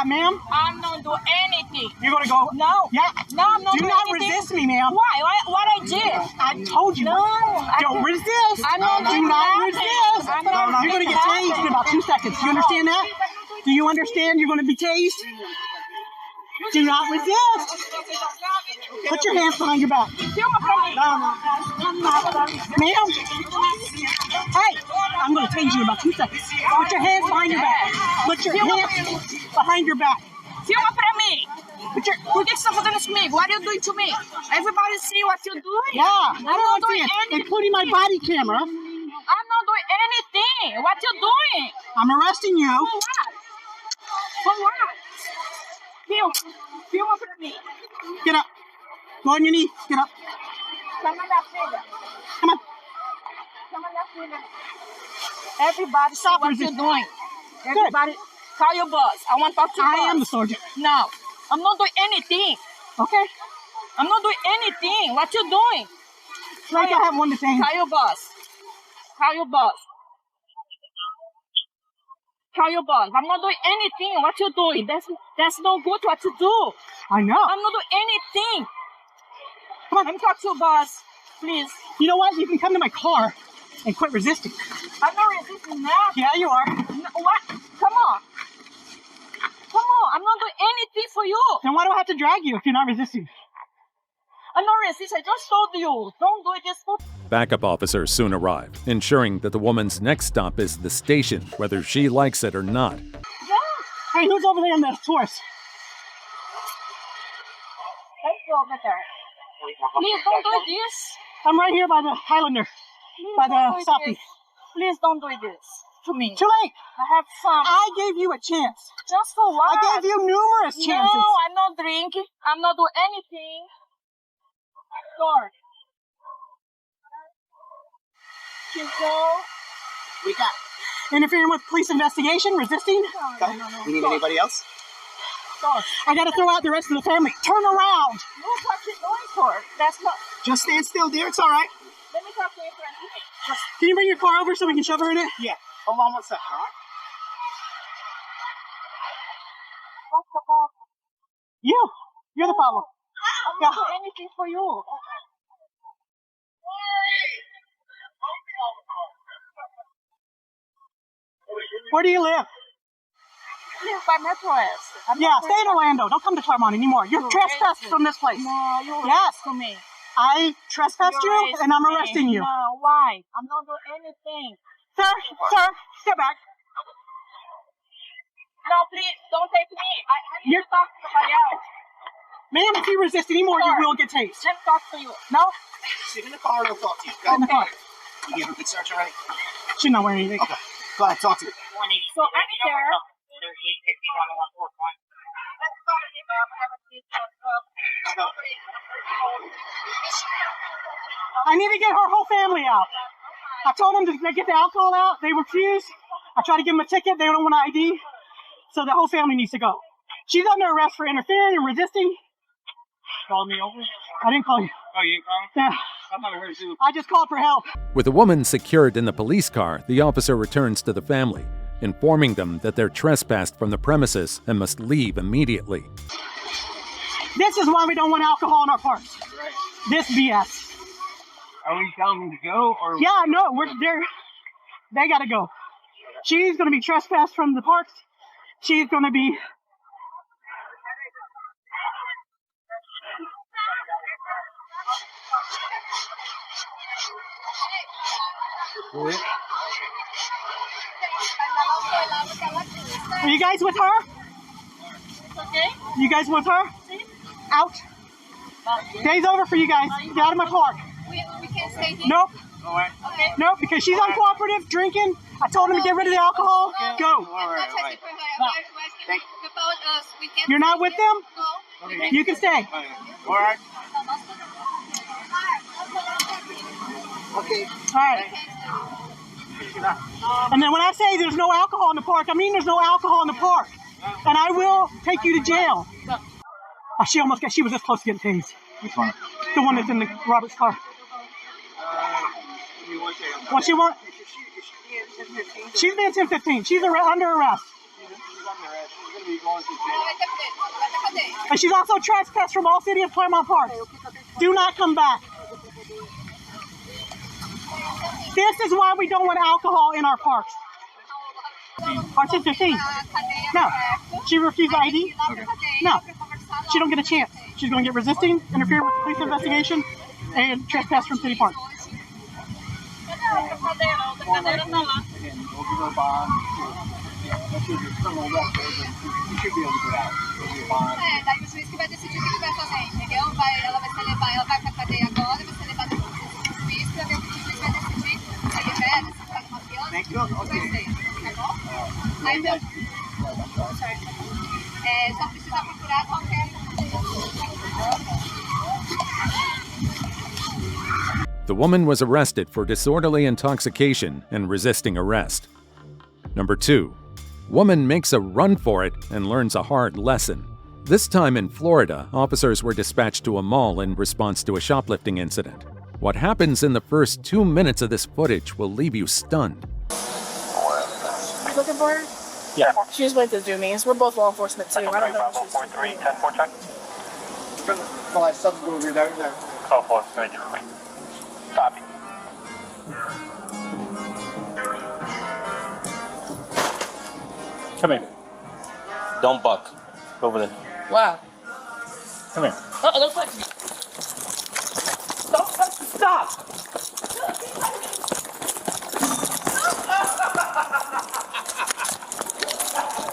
R: Ma'am?
S: I'm not doing anything.
R: You're gonna go?
S: No.
R: Yeah.
S: No, I'm not
R: Do
S: doing
R: not
S: anything.
R: resist me, ma'am.
S: Why? What I did?
R: I told you.
S: No.
R: Don't resist.
S: I'm not
R: Do
S: doing
R: not
S: nothing.
R: resist.
S: I'm not
R: You're gonna
S: doing
R: get tased in
S: nothing.
R: about 2 seconds. Do you understand that? Do you understand you're gonna be tased? Do not resist. Put your hands behind your back. No. Ma'am. Hey, I'm going to tase you in about 2 seconds. Put your hands behind your back. Put your hands behind your back.
S: Filma pra mim. Por que você está fazendo isso comigo? What are you doing to me? Everybody see what you're doing?
R: Yeah,
S: I'm not doing
R: anything, including my body camera.
S: I'm not doing anything. What you doing?
R: I'm arresting you.
S: For what? For what? Filma pra mim.
R: Get up. Go on your knees. Get up.
S: Chama minha filha.
R: Come on.
S: Chama minha filha. Everybody see what you're doing. Everybody, call your boss. I want to talk to your boss.
R: I am the sergeant.
S: No, I'm not doing anything.
R: Okay.
S: I'm not doing anything. What you doing?
R: Like I have one to say.
S: Call your boss. Call your boss. Call your boss. I'm not doing anything. What you doing? That's no good what you do.
R: I know.
S: I'm not doing anything. Come on, let me talk to your boss, please.
R: You know what? You can come to my car and quit resisting.
S: I'm not resisting that.
R: Yeah, you are.
S: No, what? Come on. Come on. I'm not doing anything for you.
R: Then why do I have to drag you if you're not resisting?
S: I'm not racist. I just told you. Don't do this for.
A: Backup officers soon arrive, ensuring that the woman's next stop is the station, whether she likes it or not.
R: Hey, who's over there in the tourist?
S: Let's go over there. Please don't do this.
R: I'm right here by the Highlander, by the Sophie.
S: Please don't do this to me.
R: Too late.
S: I have fun.
R: I gave you a chance.
S: Just for what?
R: I gave you numerous chances.
S: No, I'm not drinking. I'm not doing anything. Sorry.
R: We got interfering with police investigation, resisting.
S: No.
J: You need anybody else?
S: Sorry.
R: I gotta throw out the rest of the family. Turn around.
S: Look what you're going for. That's not.
R: Just stand still, dear. It's all right.
S: Let me talk to your friend.
R: Can you bring your car over so we can shove her in it?
J: Yeah. Hold on one second, all right?
S: What's the problem?
R: You're the problem.
S: I'm not doing anything for you.
R: Where do you live?
S: Live by Metro West.
R: Stay in Orlando. Don't come to Claremont anymore. You're trespassed from this place.
S: No, you're
R: yes.
S: to me.
R: I trespassed you, and I'm arresting you.
S: No, why? I'm not doing anything.
R: Sir, step back.
S: No, please, don't take me. I need to talk to somebody else.
R: Ma'am, if you resist anymore, you will get tased.
S: Let me talk to you.
R: No?
J: Sit in the car and I'll talk to you.
R: In the car.
J: You gave her a good search already?
R: She's not wearing anything.
J: Okay. Go ahead, talk to me.
S: So I'm here.
R: I need to get her whole family out. I told them to get the alcohol out. They refused. I tried to give them a ticket. They don't want an ID. So the whole family needs to go. She's under arrest for interfering and resisting.
Q: Called me over?
R: I didn't call you.
Q: Oh, you called?
R: Yeah.
Q: I thought I heard you.
R: I just called for help.
A: With the woman secured in the police car, the officer returns to the family, informing them that they're trespassed from the premises and must leave immediately.
R: This is why we don't want alcohol in our parks.
Q: Right.
R: This BS.
Q: Are we telling them to go? Or
R: yeah, no, they gotta go. She's gonna be trespassed from the parks. She's gonna be... Are you guys with her?
S: Okay.
R: You guys with her? Out. Day's over for you guys. Get out of my park.
S: We can't stay here.
R: Nope.
Q: All right.
S: Okay.
R: Nope, because she's uncooperative, drinking. I told him to get rid of the alcohol. Go.
Q: All right.
R: You're not with them?
Q: Okay.
R: You can stay.
Q: All right.
R: Okay. All right. And then when I say there's no alcohol in the park, I mean there's no alcohol in the park. And I will take you to jail. Oh, she was this close to getting tased.
J: Which one?
R: The one that's in the Robert's car. What she want? She's being 10-15. She's under arrest. And she's also trespassed from all city of Claremont Park. Do not come back. This is why we don't want alcohol in our parks. Or 10-15. No. She refused ID?
J: Okay.
R: No. She don't get a chance. She's going to get resisting, interfere with the police investigation, and trespass from city park.
J: Again, we'll give her a bond. That's your criminal record, you should be able to get out. We'll give a bond.
S: Daí o juiz que vai decidir o que vai fazer, entendeu? Ela vai pra cadeia agora, vai ser levada pro juiz pra ver o que o juiz vai decidir. Se ele libera, se tá numa fiança, vai ser, tá bom? Aí, só precisa procurar qualquer...
A: The woman was arrested for disorderly intoxication and resisting arrest. Number 2. Woman makes a run for it and learns a hard lesson. This time in Florida, officers were dispatched to a mall in response to a shoplifting incident. What happens in the first 2 minutes of this footage will leave you stunned.
L: You looking for her?
Q: Yeah.
L: She just went to do me. We're both law enforcement too. I don't know what she's doing.
Q: 10-4 check.
J: Well, something over there.
Q: Call for it. Copy. Come here. Don't buck. Over there.
L: Wow.
Q: Come here.
L: Uh-oh, don't touch me.
R: Stop!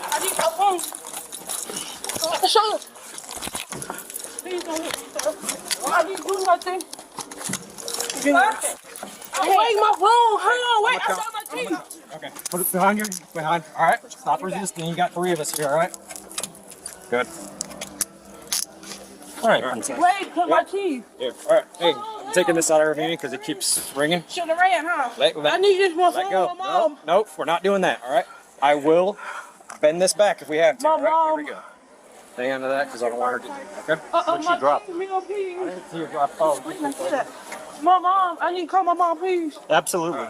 R: I need my phone. Show you. Please don't hit me, sir. I didn't do nothing. I'm waiting my phone. Hang on, wait. I got my teeth.
T: Okay. Put it behind you. Behind. All right. Stop resisting. You got 3 of us here. All right. Good. All right.
R: Wait, put my teeth.
T: Here. All right. Hey, I'm taking this out of her hand because it keeps ringing.
R: Should have ran, huh?
T: Let
R: I need this one
T: let
R: for
T: go.
R: my mom.
T: Nope. We're not doing that. All right. I will bend this back if we have to.
R: My
T: all right.
R: mom.
T: Here we go. Stay under that because I don't want her to. Okay.
R: What'd she drop? I didn't
T: see her drop. Oh.
R: My mom. I need to call my mom, please.
T: Absolutely.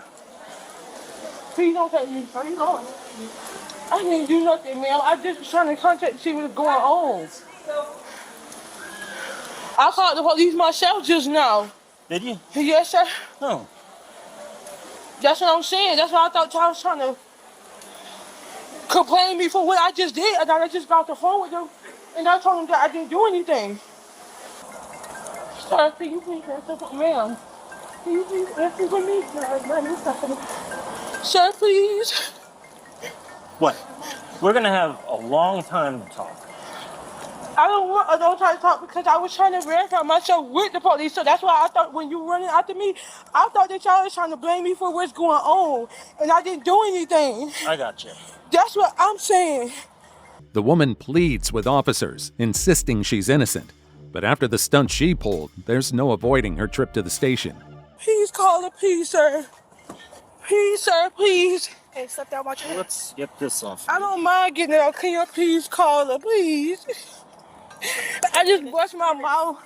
R: Please don't take me. Where you going? I didn't do nothing, ma'am. I just was trying to contact and see what's going on. I called the police myself just now.
T: Did you?
R: Yes, sir.
T: Oh.
R: That's what I'm saying. That's why I thought y'all was trying to complain to me for what I just did. I thought I just got off the phone with them, and I told them that I didn't do anything. Sir, can you please answer for ma'am? Can you please answer for me? Sir, please.
U: What? We're gonna have a long time to talk.
R: I don't try to talk because I was trying to verify myself with the police. So that's why I thought when you were running after me, I thought that y'all was trying to blame me for what's going on. And I didn't do anything.
U: I got you.
R: That's what I'm saying.
A: The woman pleads with officers, insisting she's innocent. But after the stunt she pulled, there's no avoiding her trip to the station.
R: Please call the police, sir. Please, sir, please. Hey, step down, watch it.
U: Let's get this off.
R: I don't mind getting it out. Can you please call her, please? I just brushed my mouth.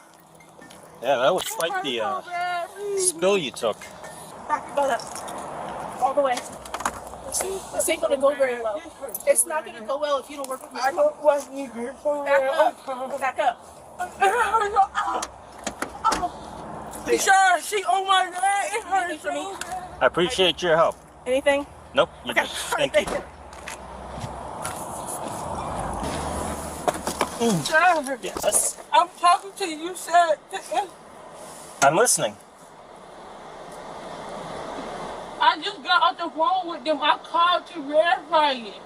U: Yeah, that was quite the spill you took.
R: Back up. All the way. This ain't gonna go very well. It's not gonna go well if you don't work with me. I don't want you here for Back up. Sure, she on my leg. It hurts for me.
U: I appreciate your help.
R: Anything?
U: Nope, you're good. Thank you.
R: Sir,
U: yes.
R: I'm talking to you, sir.
U: I'm listening.
R: I just got off the phone with them. I called to verify it.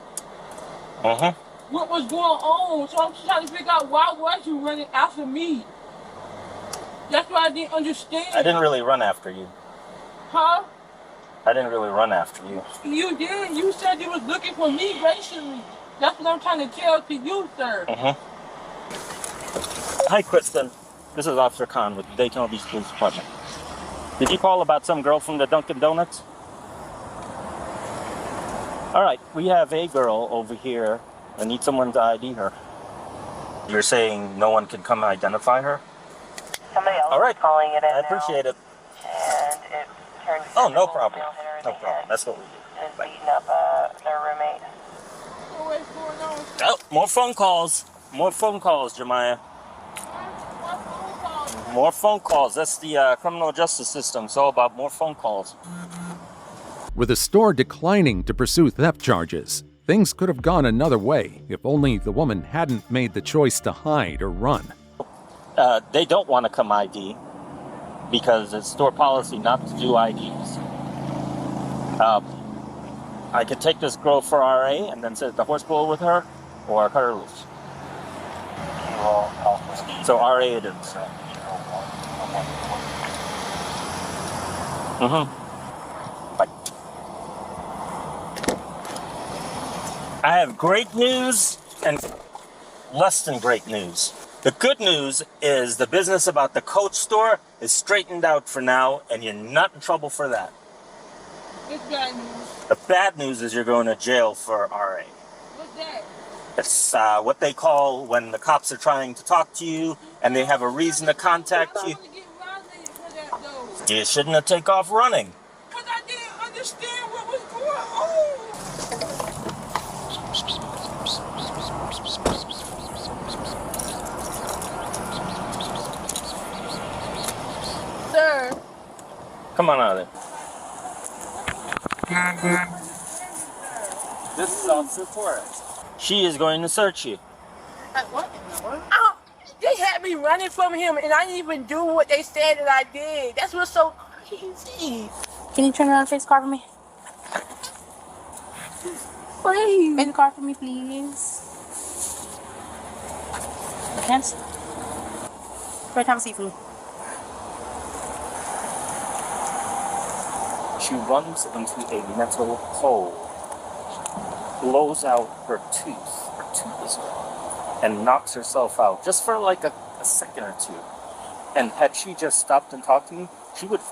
R: What was going on? So I'm trying to figure out why was you running after me? That's what I didn't understand.
U: I didn't really run after you.
R: Huh?
U: I didn't really run after you.
R: You did. You said you was looking for me racially. That's what I'm trying to tell to you, sir.
U: Hi, Kristen. This is Officer Khan with the Daytona Beach Police Department. Did you call about some girl from the Dunkin' Donuts? All right, we have a girl over here. I need someone to ID her. You're saying no one can come identify her?
V: Somebody else
U: all right.
V: is calling it in
U: I appreciate it.
V: And it turned
U: Oh, no problem. No problem. That's what we do.
V: is beating up their roommate.
U: Oh, more phone calls. More phone calls, Jemiah. More phone calls. That's the criminal justice system. It's all about more phone calls.
A: With the store declining to pursue theft charges, things could have gone another way if only the woman hadn't made the choice to hide or run.
U: They don't want to come ID because it's store policy not to do IDs. I could take this girl for RA and then sit at the horse bowl with her, or cut her loose. So RA it is. Bye. I have great news and less than great news. The good news is the business about the Coach store is straightened out for now, and you're not in trouble for that.
R: It's bad news.
U: The bad news is you're going to jail for RA.
R: What's that?
U: It's what they call when the cops are trying to talk to you and they have a reason to contact you. You shouldn't have taken off running.
R: But I didn't understand what was going on. Sir.
U: Come on out of there. This is Officer Torres. She is going to search you.
R: What? They had me running from him, and I didn't even do what they said that I did. That's what's so
L: Easy. Can you turn around and face the car for me? Please. Face the car for me, please. Hands. Right, have a seat for me.
U: She runs into a metal pole, blows out her tooth is gone, and knocks herself out just for like a second or two. And had she just stopped and talked to me,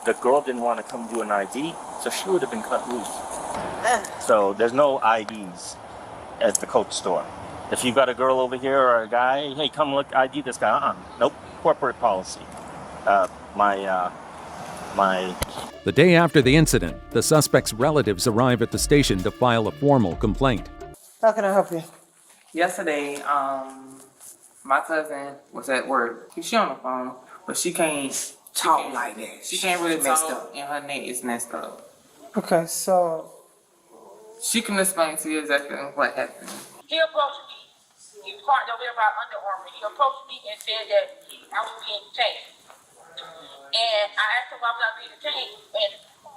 U: the girl didn't want to come do an ID, so she would have been cut loose. So there's no IDs at the Coach store. If you got a girl over here or a guy, hey, come look, ID this guy. Nope, corporate policy.
A: The day after the incident, the suspect's relatives arrive at the station to file a formal complaint.
K: How can I help you?
D: Yesterday, my cousin was at work. She on the phone, but she can't talk like that. She can't really talk, and her neck is messed up.
K: Okay, so
D: she can explain to you exactly what happened.
F: He approached me. He was parked over there by Under Armour. He approached me and said that I was being detained. And I asked him why was I being detained, and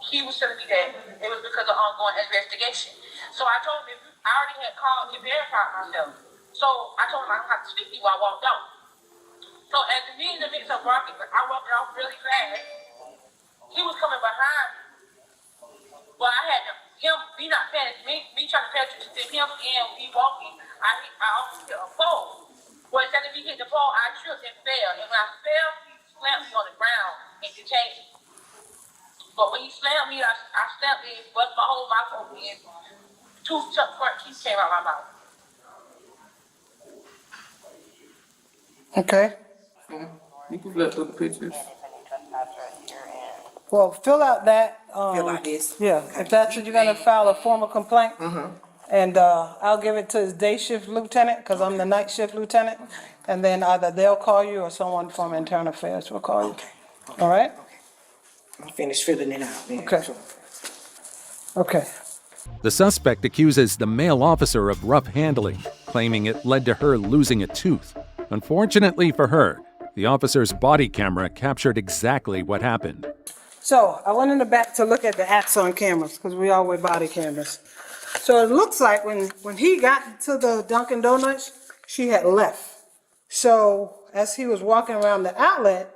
F: he was telling me that it was because of ongoing investigation. So I told him I already had called to verify myself. So I told him I don't have to speak to you. I walked out. So as me in the midst of walking, I walked off really fast. He was coming behind me. But I had him be not paying me trying to pay attention to him and me walking. I almost hit a pole. Well, instead of me hitting the pole, I tripped and fell. And when I fell, he slammed me on the ground and detained me. But when he slammed me, I snapped it, bust my whole mouth open, and two front teeth came out my mouth.
K: okay.
D: You can look through the pictures.
K: Well, fill out that.
C: Fill out this.
K: Yeah, if that's what you're gonna file a formal complaint. And I'll give it to his day shift lieutenant, because I'm the night shift lieutenant. And then either they'll call you or someone from internal affairs will call you. All right?
C: I'll finish filling it out. Man.
K: Okay. Okay.
A: The suspect accuses the male officer of rough handling, claiming it led to her losing a tooth. Unfortunately for her, the officer's body camera captured exactly what happened.
K: So I went in the back to look at the Axon cameras, because we all wear body cameras. So it looks like when he got to the Dunkin' Donuts, she had left. So as he was walking around the outlet,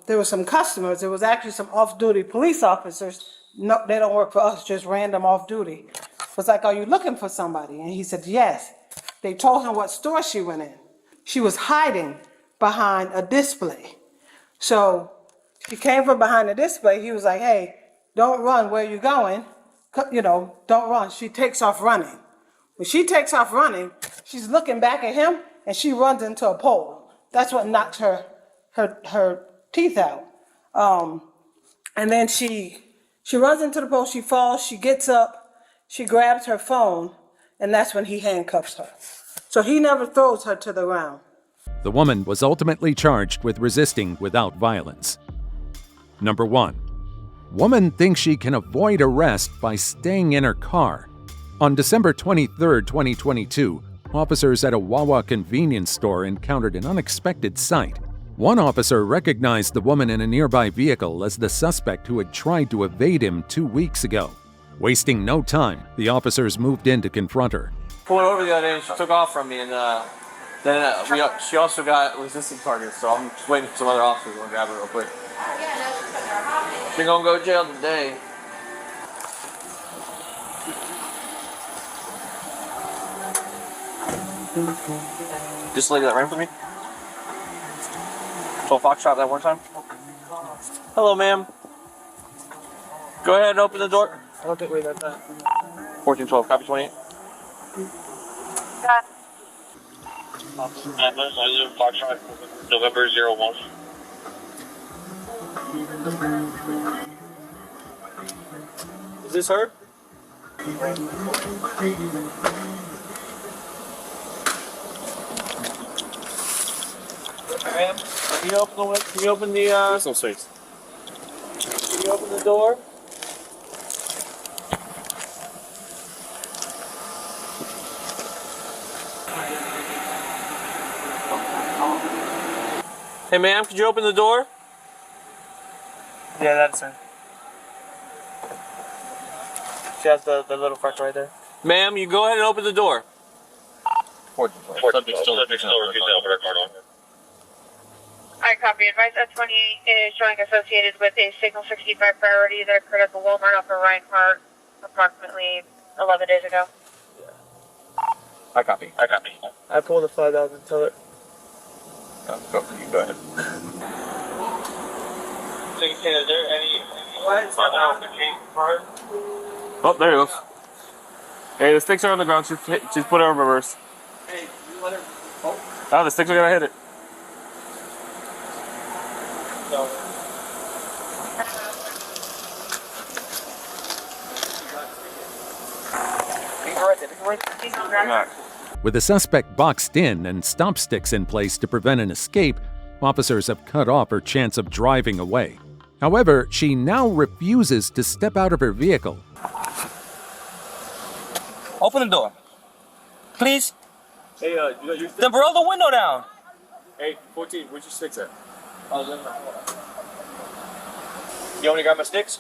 K: there were some customers. There was actually some off-duty police officers. No, they don't work for us, just random off-duty. It was like, are you looking for somebody? And he said, yes. They told him what store she went in. She was hiding behind a display. So she came from behind the display. He was like, hey, don't run. Where you going? You know, don't run. She takes off running. When she takes off running, she's looking back at him and she runs into a pole. That's what knocked her teeth out. And then she runs into the pole, she falls, she gets up, she grabs her phone, and that's when he handcuffs her. So he never throws her to the ground.
A: The woman was ultimately charged with resisting without violence. Number 1. Woman thinks she can avoid arrest by staying in her car. On December 23, 2022, officers at a Wawa convenience store encountered an unexpected sight. One officer recognized the woman in a nearby vehicle as the suspect who had tried to evade him 2 weeks ago. Wasting no time, the officers moved in to confront her.
T: Pulled over the other day and she took off from me, and she also got resisting charges, so I'm just waiting for some other officers to grab her real quick. She's gonna go to jail today. Just lady that ran for me. 12 Foxtrot that one time. Hello, ma'am. Go ahead and open the door. I don't think we got that. 1412, copy 28.
V: Foxtrot, November 01.
T: Is this her? Ma'am, can you open the? Can you open the? There's no space. Can you open the door? Hey, ma'am, could you open the door? Yeah, that's her. She has the little front right there. Ma'am, you go ahead and open the door. Subject still refusing to open the car.
F: I copy. Advice S28 is showing associated with a signal 65 priority that occurred at the Walmart off of Reinhardt approximately 11 days ago.
T: I copy. I pulled the flag out and tell it.
E: Go ahead.
V: Is there any
T: Oh, there it goes. Hey, the sticks are on the ground. She's put it in reverse.
V: Hey, you let her.
T: Oh, the sticks are gonna hit it.
V: No.
A: With the suspect boxed in and stop sticks in place to prevent an escape, officers have cut off her chance of driving away. However, she now refuses to step out of her vehicle.
T: Open the door. Please. Hey, then roll the window down.
Q: Hey, 14, where's your sticks at?
T: You want me to grab my sticks?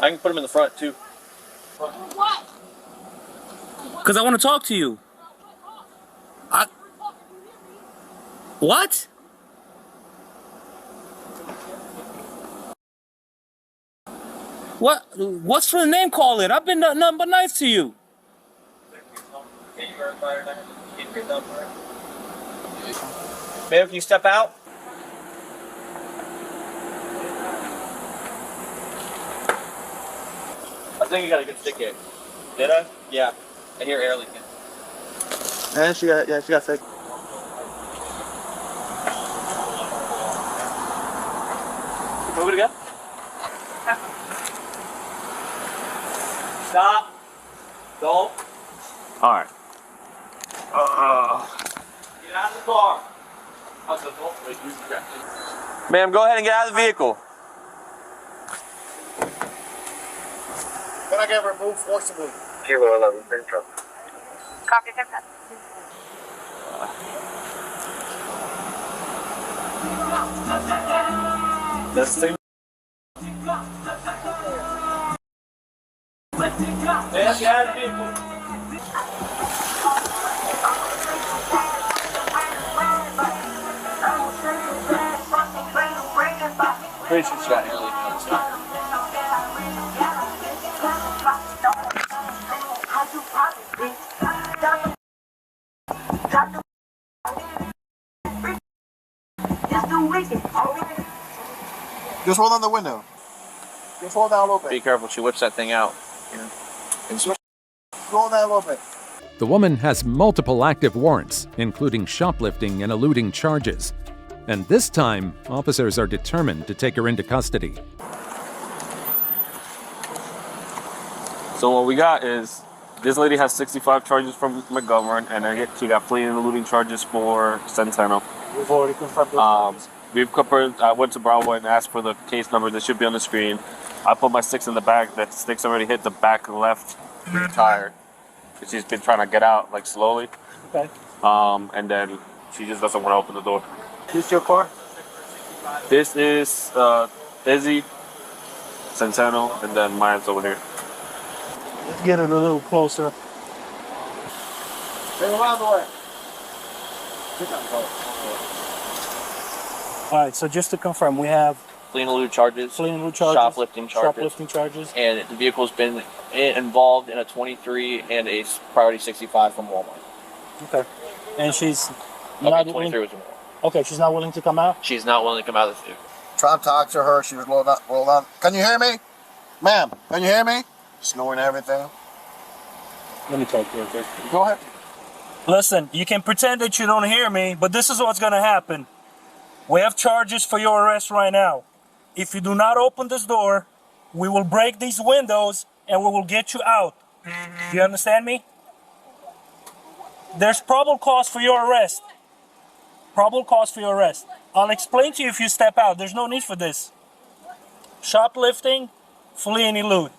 T: I can put them in the front too.
F: What?
T: Because I want to talk to you. What? What's for the name calling? I've been nothing but nice to you. Ma'am, can you step out? I think you got a good stick here. Did I? Yeah. I hear air leaking. And she got sick. Move it again. Stop. Don't. All right. Get out of the car. Ma'am, go ahead and get out of the vehicle.
H: Can I get removed forcibly?
V: Kilo 11, Central.
F: Copy, 10-10.
T: That's the thing. Yes, get out of the vehicle. Pretty sure she got air leaking on the side.
H: Just hold on the window. Just hold down a little bit.
T: Be careful, she whips that thing out. Yeah. And
H: Roll down a little bit.
A: The woman has multiple active warrants, including shoplifting and eluding charges. And this time, officers are determined to take her into custody.
T: So what we got is, this lady has 65 charges from McGovern, and then she got fleeing and eluding charges for Centeno.
Q: We've already confirmed those.
T: We've confirmed. I went to Bravo and asked for the case number that should be on the screen. I put my sticks in the back. The sticks already hit the back left rear tire. She's been trying to get out like slowly.
Q: Okay.
T: And then she just doesn't want to open the door.
Q: This your car?
T: This is Izzy, Centeno, and then mine's over there.
Q: Let's get it a little closer.
H: Stay around the way.
Q: All right, so just to confirm, we have
T: Fleeing and elude charges, shoplifting charges, and the vehicle's been involved in a 23 and a priority 65 from Walmart.
Q: Okay. And she's
T: Okay,
Q: not
T: 23
Q: willing.
T: was more.
Q: Okay, she's not willing to come out.
T: She's not willing to come out of this vehicle.
H: Try to talk to her. She was rolled on. Can you hear me? Ma'am, can you hear me? Snoring and everything.
Q: Let me talk to her. Okay?
H: Go ahead.
Q: Listen, you can pretend that you don't hear me, but this is what's gonna happen. We have charges for your arrest right now. If you do not open this door, we will break these windows and we will get you out. Do you understand me? There's probable cause for your arrest. Probable cause for your arrest. I'll explain to you if you step out. There's no need for this. Shoplifting, flee and elude.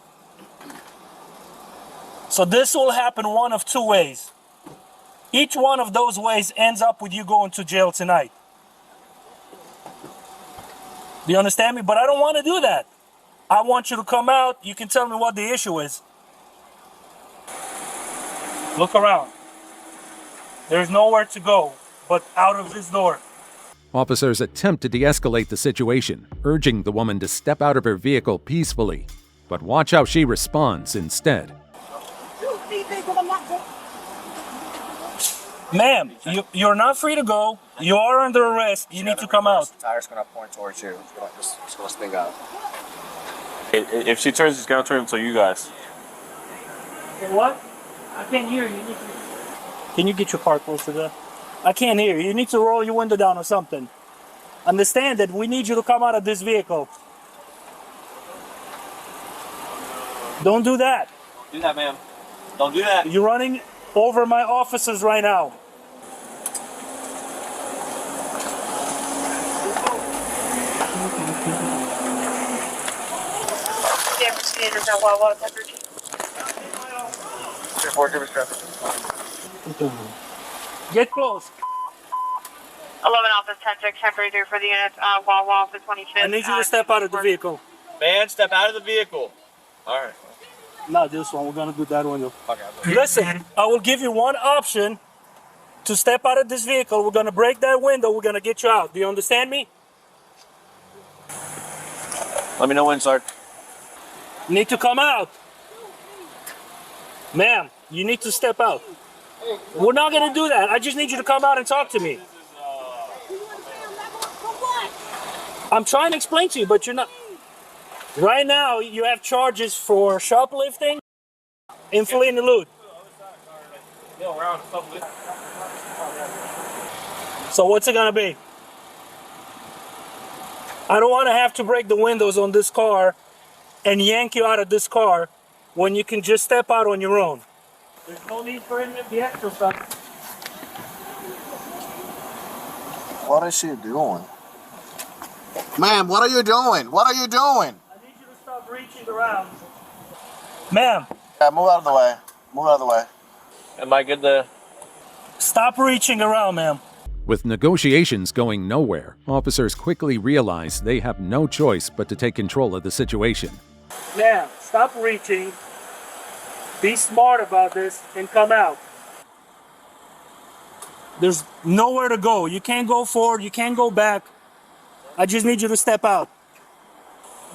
Q: So this will happen one of two ways. Each one of those ways ends up with you going to jail tonight. Do you understand me? But I don't want to do that. I want you to come out. You can tell me what the issue is. Look around. There's nowhere to go but out of this door.
A: Officers attempt to de-escalate the situation, urging the woman to step out of her vehicle peacefully. But watch how she responds instead.
Q: Ma'am, you're not free to go. You are under arrest. You need to come out.
H: The tire's going to point towards you. It's going to spin out.
U: If she turns, she's gonna turn to you guys.
Q: What? I can't hear you. Can you get your car closer there? I can't hear you. You need to roll your window down or something. Understand that we need you to come out of this vehicle. Don't do that.
T: Don't do that, ma'am. Don't do that.
Q: You're running over my officers right now. Get close.
B: 11 Office 10-6, temporary for the unit, Wawa Office 25th.
Q: I need you to step out of the vehicle.
T: Man, step out of the vehicle. All right.
Q: Not this one. We're going to do that window.
T: Okay.
Q: Listen, I will give you one option to step out of this vehicle. We're going to break that window. We're going to get you out. Do you understand me?
T: Let me know when, sir.
Q: You need to come out. Ma'am, you need to step out. We're not going to do that. I just need you to come out and talk to me. I'm trying to explain to you, but you're not. Right now, you have charges for shoplifting and fleeing the loot. So what's it going to be? I don't want to have to break the windows on this car and yank you out of this car when you can just step out on your own. There's no need for any of the extra stuff.
H: What is she doing? Ma'am, what are you doing? What are you doing?
Q: I need you to stop reaching around. Ma'am.
H: Yeah, move out of the way. Move out of the way.
T: Am I good to...
Q: Stop reaching around, ma'am.
A: With negotiations going nowhere, officers quickly realize they have no choice but to take control of the situation.
Q: Ma'am, stop reaching. Be smart about this and come out. There's nowhere to go. You can't go forward. You can't go back. I just need you to step out.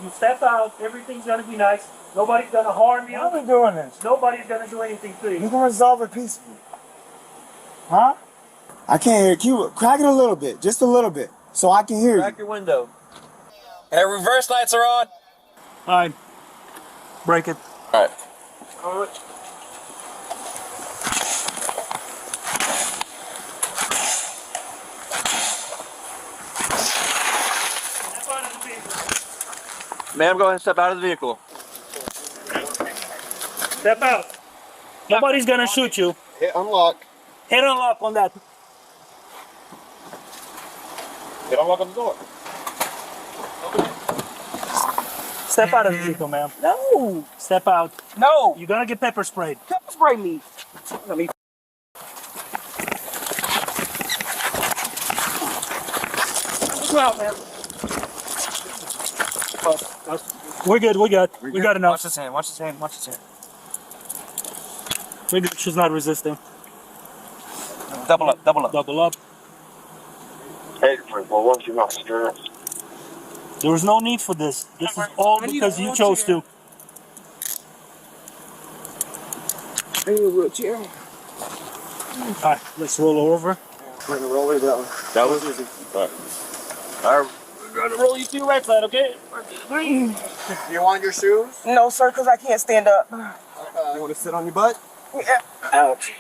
Q: You step out, everything's going to be nice. Nobody's going to harm you.
R: Why are we doing this?
Q: Nobody's going to do anything to you.
R: We're going to resolve it peacefully. Huh? I can't hear you. Crack it a little bit, just a little bit, so I can hear
T: Crack your window. And reverse lights are on.
Q: All right. Break it.
T: All right.
Q: All right.
T: Ma'am, go ahead and step out of the vehicle.
Q: Step out. Nobody's going to shoot you.
H: Hit unlock.
Q: Hit unlock on that.
T: Hit unlock on the door.
Q: Step out of the vehicle, ma'am.
R: No.
Q: Step out.
R: No.
Q: You're going to get pepper sprayed.
R: Pepper spray me. Let me.
Q: Go out, man. We're good. We got enough.
T: Watch this hand. Watch this hand. Watch this hand.
Q: We're good. She's not resisting.
T: Double up. Double up.
Q: Double up.
V: Hey, well, once you're not sure.
Q: There was no need for this. This is all because you chose to.
R: I need a wheelchair.
Q: All right, let's roll over.
R: We're gonna roll it that one.
T: That was easy. All right.
Q: We're gonna roll you to your right side, okay?
H: You want your shoes?
R: No, sir, because I can't stand up.
H: You want to sit on your butt?
R: Yeah. Ouch.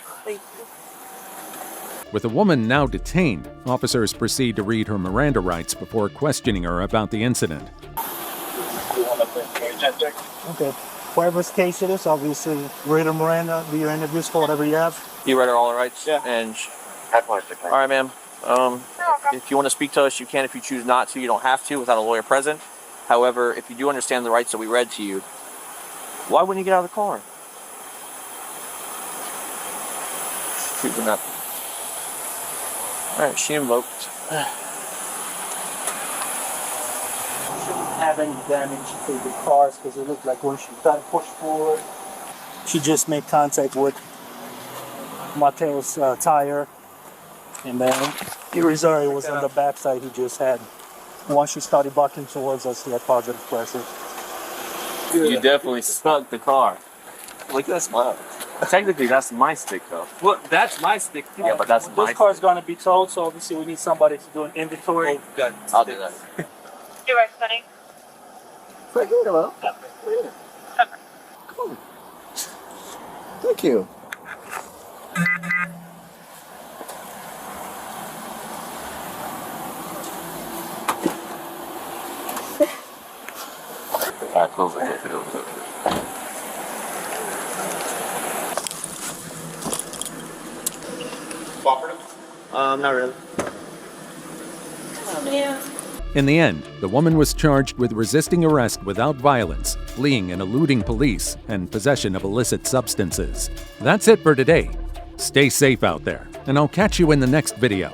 A: With the woman now detained, officers proceed to read her Miranda rights before questioning her about the incident.
Q: Okay. Whatever's case it is, obviously, read her Miranda, do your interviews for whatever you have.
T: You read her all the rights? Yeah. And all right, ma'am. If you want to speak to us, you can. If you choose not to, you don't have to without a lawyer present. However, if you do understand the rights that we read to you, why wouldn't you get out of the car? Choosing not. All right, she invoked.
Q: have any damage to the cars because it looked like when she tried to push forward, she just made contact with Mateo's tire, and then Irizarry was on the backside. He just had, once she started bucking towards us, he had positive pressure.
T: You definitely snuck the car. Look at that smile. Technically, that's my stick, though. Well, that's my stick. Yeah, but that's my
Q: This car's going to be towed, so obviously we need somebody to do an inventory.
T: I'll do that.
B: You're right, Sonny.
H: Hello. Cool. Thank you.
T: Alright, close it.
H: Not really.
A: In the end, the woman was charged with resisting arrest without violence, fleeing and eluding police, and possession of illicit substances. That's it for today. Stay safe out there, and I'll catch you in the next video.